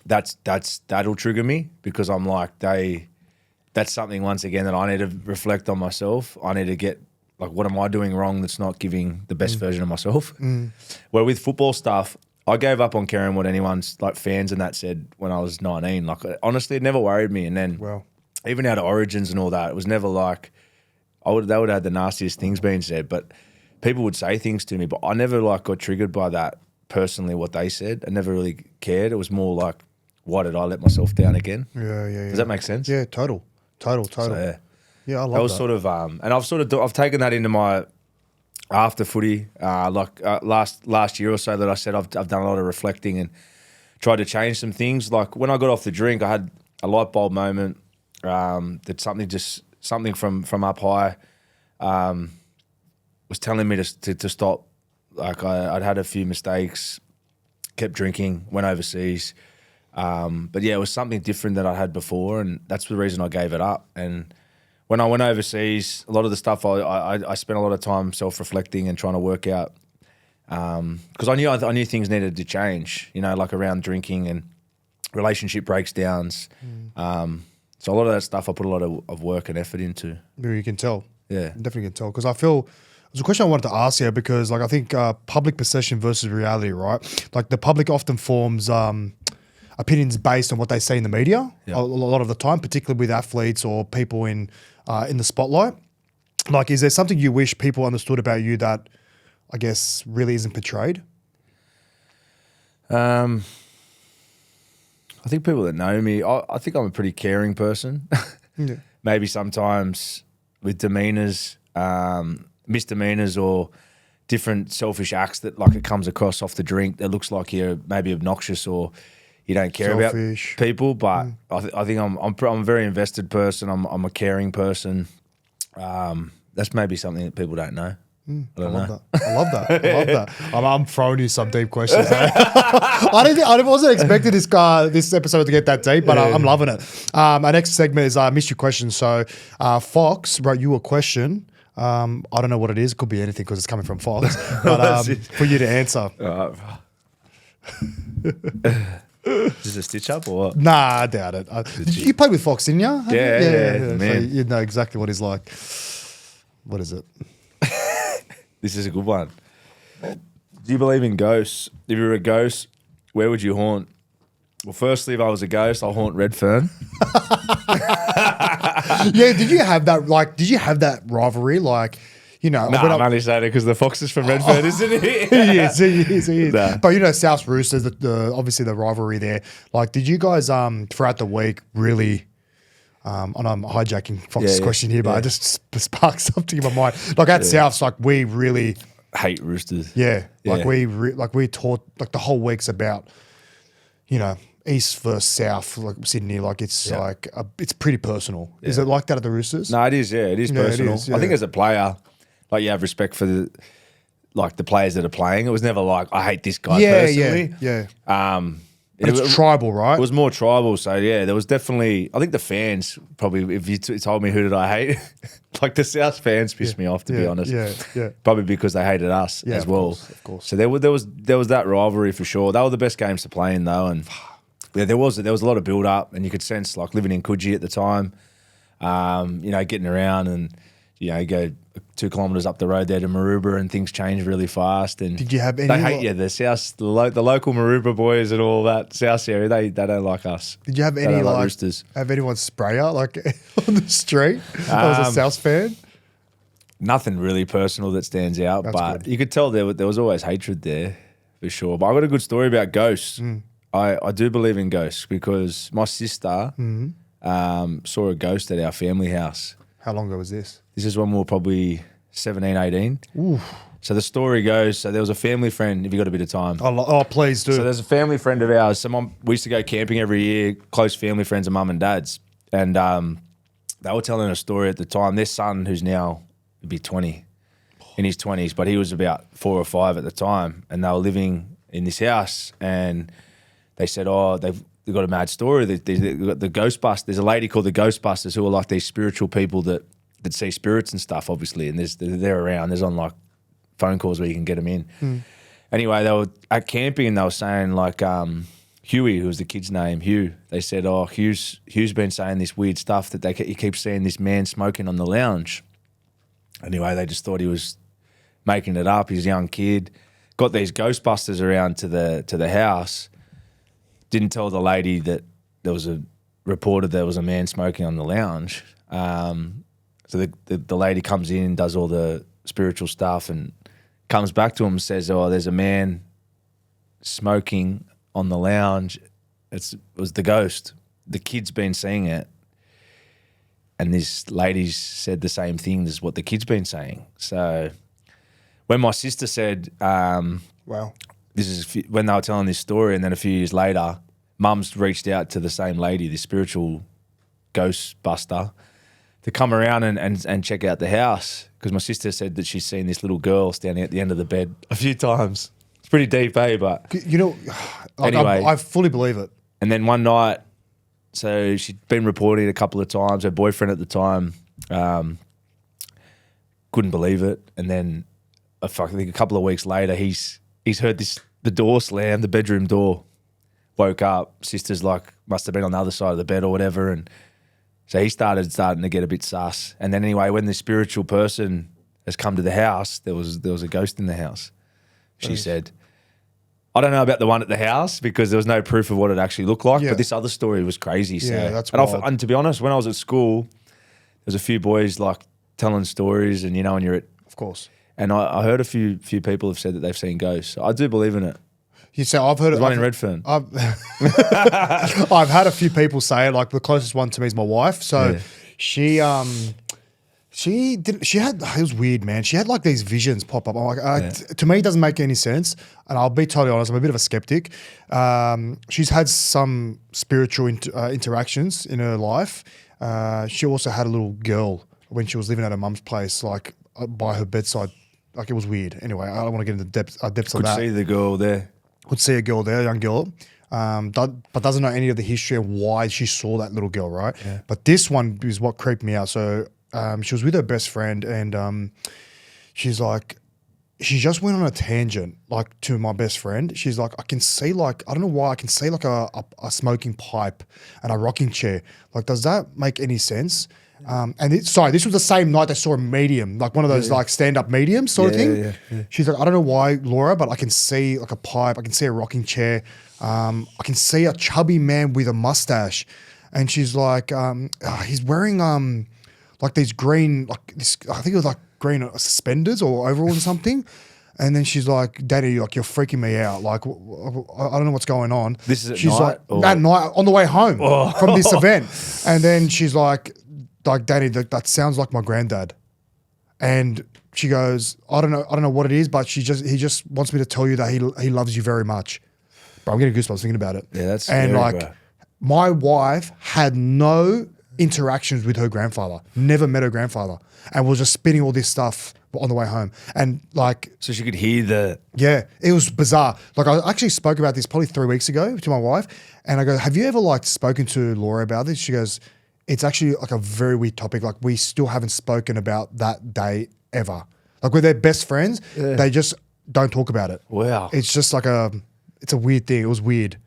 That'll trigger me because I'm like that's something once again that I need to reflect on myself. I need to get like, what am I doing wrong that's not giving the best version of myself? Where with football stuff, I gave up on caring what anyone's like fans and that said when I was 19. Like honestly, it never worried me. And then even out of Origins and all that, it was never like they would have had the nastiest things being said, but people would say things to me, but I never like got triggered by that personally, what they said. I never really cared. It was more like, why did I let myself down again? Yeah. Does that make sense? Yeah, total. So, yeah, I love that. Was sort of, and I've taken that into my after footy, last year or so that I said I've done a lot of reflecting and tried to change some things. Like when I got off the drink, I had a light bulb moment. That something from up high was telling me to stop. Like I'd had a few mistakes, kept drinking, went overseas. But yeah, it was something different that I had before, and that's the reason I gave it up. And when I went overseas, a lot of the stuff I spent a lot of time self-reflecting and trying to work out, because I knew things needed to change, like around drinking and relationship breakdowns. So a lot of that stuff I put a lot of work and effort into. You can tell. Yeah. Definitely can tell. Because I feel, there's a question I wanted to ask here because like I think public perception versus reality, right? Like the public often forms opinions based on what they say in the media a lot of the time, particularly with athletes or people in the spotlight. Like, is there something you wish people understood about you that I guess really isn't portrayed? I think people that know me, I think I'm a pretty caring person. Maybe sometimes with demeanors, misdemeanors or different selfish acts that like it comes across off the drink that looks like you're maybe obnoxious or you don't care about people. But I think I'm a very invested person. I'm a caring person. That's maybe something that people don't know. I love that. I'm throwing you some deep questions. I wasn't expecting this episode to get that deep, but I'm loving it. Our next segment is mystery questions. So Fox wrote you a question. I don't know what it is. It could be anything because it's coming from Fox. But for you to answer. Is this a stitch up or what? Nah, I doubt it. You played with Fox, didn't you? Yeah. Man. So you know exactly what he's like. What is it? This is a good one. Do you believe in ghosts? If you were a ghost, where would you haunt? Well, firstly, if I was a ghost, I'll haunt Redfern. Yeah, did you have that? Like, did you have that rivalry? Like, Nah, I'm only saying it because the Fox is from Redfern, isn't he? He is. Nah. But South Roosters, obviously the rivalry there. Like, did you guys throughout the week really? And I'm hijacking Fox's question here, but I just sparked something in my mind. Like at Souths, like we really hate Roosters. Yeah, like we taught like the whole week's about, East versus South, like Sydney. Like it's it's pretty personal. Yeah. Is it like that at the Roosters? No, it is. Yeah, it is personal. It is, I think as a player, like you have respect for the players that are playing. It was never like I hate this guy personally. It's tribal, right? It was more tribal. So, yeah, there was definitely, I think the fans probably, if you told me who did I hate, like the South fans pissed me off, to be honest. Yeah. Probably because they hated us as well. Of course. So there was that rivalry for sure. They were the best games to play in though. And there was a lot of build up and you could sense like living in Coogee at the time, getting around and, you go 2 kilometres up the road there to Maroubra and things change really fast. And did you have any? They hate you. The South, the local Maroubra boys and all that South area. They don't like us. Did you have any Roosters. Have anyone spray out like on the street? I was a South fan. Nothing really personal that stands out, but you could tell there was always hatred there for sure. But I got a good story about ghosts. I do believe in ghosts because my sister saw a ghost at our family house. How long ago was this? This is when we were probably 17, 18. Ooh. So the story goes, there was a family friend, if you got a bit of time. Oh, please do. So there's a family friend of ours. We used to go camping every year, close family friends of mum and dad's. And they were telling a story at the time. Their son, who's now would be 20, in his 20s, but he was about 4 or 5 at the time, and they were living in this house, and they said, "Oh, they've got a mad story. They've got the Ghostbusters. There's a lady called the Ghostbusters who are like these spiritual people that see spirits and stuff, obviously, and they're around. There's on like phone calls where you can get them in." Anyway, they were at camping and they were saying like Huey, who was the kid's name, Hugh. They said, "Oh, Hugh's been saying this weird stuff that he keeps seeing this man smoking on the lounge." Anyway, they just thought he was making it up. He's a young kid. Got these Ghostbusters around to the house. Didn't tell the lady that there was a man smoking on the lounge. So the lady comes in, does all the spiritual stuff, and comes back to him and says, "Oh, there's a man smoking on the lounge. It was the ghost. The kid's been seeing it." And this lady said the same thing as what the kid's been saying. So when my sister said, Wow. this is when they were telling this story, and then a few years later, Mum's reached out to the same lady, the spiritual Ghostbuster, to come around and check out the house, because my sister said that she's seen this little girl standing at the end of the bed a few times. It's pretty deep, eh? But You know, Anyway. I fully believe it. and then one night, so she'd been reporting it a couple of times. Her boyfriend at the time couldn't believe it, and then I think a couple of weeks later, he's heard the door slam, the bedroom door. Woke up, sister's like must have been on the other side of the bed or whatever, and so he starting to get a bit sus. And then anyway, when the spiritual person has come to the house, there was a ghost in the house. She said, I don't know about the one at the house because there was no proof of what it actually looked like, but this other story was crazy. So. Yeah, that's and, wild. and to be honest, when I was at school, there was a few boys like telling stories, and when you're at, Of course. and I heard a few people have said that they've seen ghosts. I do believe in it. You say I've heard There's it. one in Redfern. I've had a few people say it. Like the closest one to me is my wife. So she had, it was weird, man. She had like these visions pop up. I'm like, to me, it doesn't make any sense. And I'll be totally honest, I'm a bit of a skeptic. She's had some spiritual interactions in her life. She also had a little girl when she was living at her mum's place, like by her bedside. Like it was weird. Anyway, I don't want to get into depths of Could that. see the girl there. Would see a girl there, a young girl, but doesn't know any of the history of why she saw that little girl, right? Yeah. But this one is what creeped me out. So she was with her best friend, and she's like, she just went on a tangent, like to my best friend. She's like, I can see like, I don't know why, I can see like a smoking pipe and a rocking chair. Like, does that make any sense? This was the same night they saw a medium, like one of those like stand-up mediums sort of thing. Yeah. She's like, I don't know why, Laura, but I can see like a pipe, I can see a rocking chair, I can see a chubby man with a mustache, and she's like, he's wearing like these green, like this, I think it was like green suspenders or overalls or something. And then she's like, Daddy, like you're freaking me out. Like I don't know what's going on. This is at she's night? like, that night on the way home from this event. And then she's like, Daddy, that sounds like my granddad. And she goes, I don't know what it is, but he just wants me to tell you that he loves you very much. But I'm getting goosebumps thinking about it. Yeah, that's scary, bro. My wife had no interactions with her grandfather, never met her grandfather, and was just spinning all this stuff on the way home. And like, So she could hear it was bizarre. Like I actually spoke about this probably 3 weeks ago to my wife, and I go, have you ever like spoken to Laura about this? She goes, it's actually like a very weird topic. Like we still haven't spoken about that day ever. Like we're their best friends. They just don't talk about it. Wow. It's just like it's a weird thing. It was weird.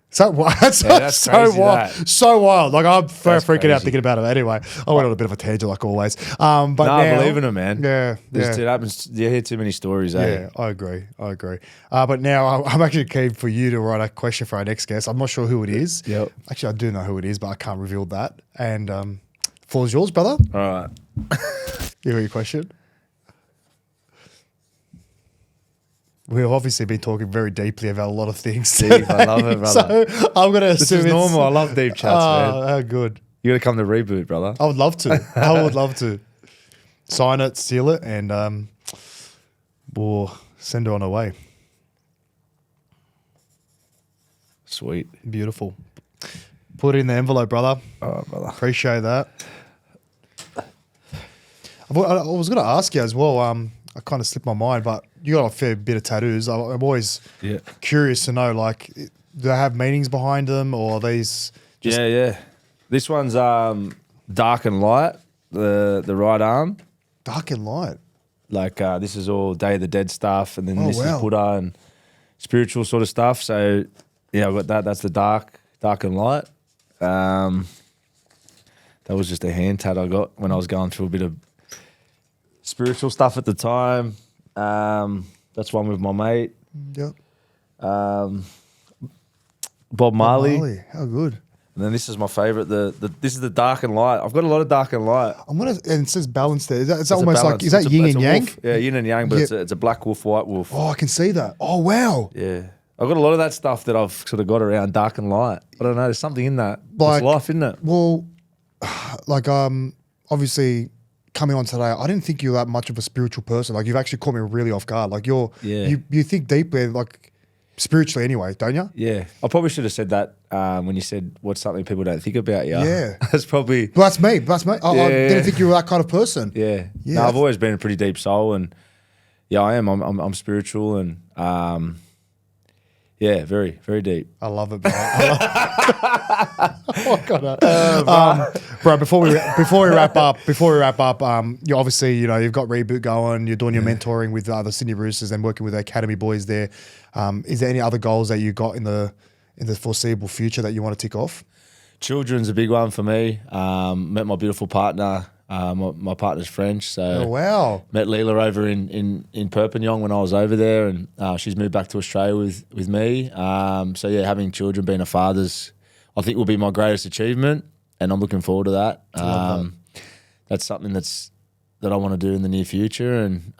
So that's so crazy, wild. that. So wild. Like I'm freaking crazy. out thinking about it. Anyway, I went on a bit of a tangent like always. But No, I now, believe in it, man. Yeah. It happens. You hear too many stories, eh? Yeah, I agree. But now I'm actually keen for you to write a question for our next guest. I'm not sure who it is. Yep. Actually, I do know who it is, but I can't reveal that. And floor's yours, brother. All right. You got your question? We've obviously been talking very deeply about a lot of things. Deep, I love it, brother. So I'm going to assume This is normal. I love deep chats, man. How good. You got to come to Reboot, brother. I would love to. I would love to. Sign it, seal it, and we'll send her on her way. Sweet. Beautiful. Put it in the envelope, brother. All right, brother. Appreciate that. I was going to ask you as well. I kind of slipped my mind, but you got a fair bit of tattoos. I'm always curious to know, like, do they have meanings behind them, or are these? Just Yeah. This one's dark and light. The right arm. Dark and light. Like this is all Day of the Dead stuff, and then this wow. is Buddha and spiritual sort of stuff. So yeah, I've got that. That's the dark and light. That was just a hand tat I got when I was going through a bit of spiritual stuff at the time. That's one with my mate. Yep. Bob Marley. How good. And then this is my favourite. This is the dark and light. I've got a lot of dark and light. and it says balance there. Is that It's a almost balance. like, is that yin and yang? Wolf. Yeah, yin and yang, but it's a black wolf, white wolf. Oh, I can see that. Oh, wow. Yeah. I've got a lot of that stuff that I've sort of got around dark and light. I don't know. There's something in that. Like, it's life, isn't it? Well, like, obviously coming on today, I didn't think you were that much of a spiritual person. Like, you've actually caught me really off guard. Like, you think deeply, like, spiritually anyway, don't you? Yeah. I probably should have said that when you said what's something people don't think about you. Yeah. That's probably... Well, that's me. I didn't think you were that kind of person. Yeah. No, I've always been a pretty deep soul, and yeah, I am. I'm spiritual, and yeah, very, very deep. I love it, bro. Oh God, bro. Before we wrap up, you obviously, you've got Reboot going. You're doing your mentoring with the Sydney Roosters and working with the academy boys there. Is there any other goals that you got in the foreseeable future that you want to tick off? Children's a big one for me. Met my beautiful partner. My partner's French, so wow. Met Leela over in Perpignan when I was over there, and she's moved back to Australia with me. So yeah, having children, being a father's, I think will be my greatest achievement, and I'm looking forward to that. That's something that I want to do in the near future, and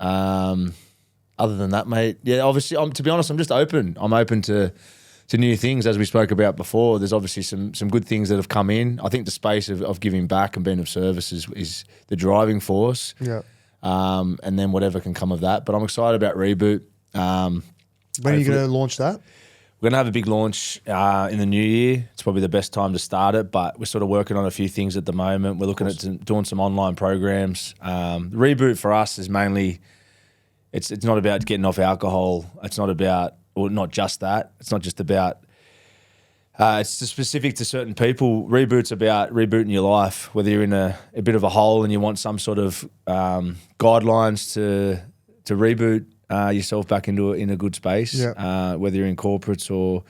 other than that, mate, yeah, obviously, to be honest, I'm just open. I'm open to new things, as we spoke about before. There's obviously some good things that have come in. I think the space of giving back and being of service is the driving force. Yeah. And then whatever can come of that. But I'm excited about Reboot. When are you going to launch that? We're going to have a big launch in the new year. It's probably the best time to start it, but we're sort of working on a few things at the moment. We're looking at doing some online programs. Reboot for us is mainly, it's not about getting off alcohol. It's not about, or not just that. It's not just about, it's specific to certain people. Reboot's about rebooting your life, whether you're in a bit of a hole and you want some sort of guidelines to reboot yourself back in a good space. Yeah. Whether you're in corporates or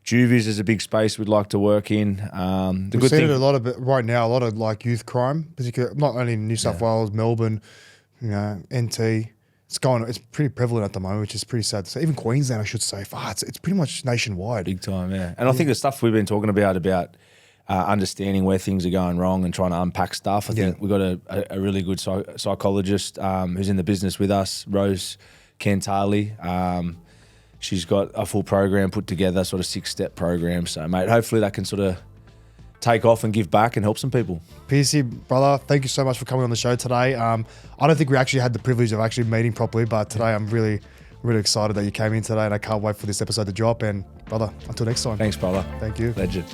juvies is a big space we'd like to work in. We've seen it a lot of it right now, a lot of like youth crime, particularly not only in New South Wales, Melbourne, NT. It's pretty prevalent at the moment, which is pretty sad to say. Even Queensland, I should say. It's pretty much nationwide. Big time, yeah. And I think the stuff we've been talking about understanding where things are going wrong and trying to unpack stuff. I think we've got a really good psychologist who's in the business with us, Rose Cantali. She's got a full program put together, sort of 6-step program. So, mate, hopefully that can sort of take off and give back and help some people. PC, brother, thank you so much for coming on the show today. I don't think we actually had the privilege of actually meeting properly, but today I'm really, really excited that you came in today, and I can't wait for this episode to drop. And brother, until next time. Thanks, brother. Thank you. Legend.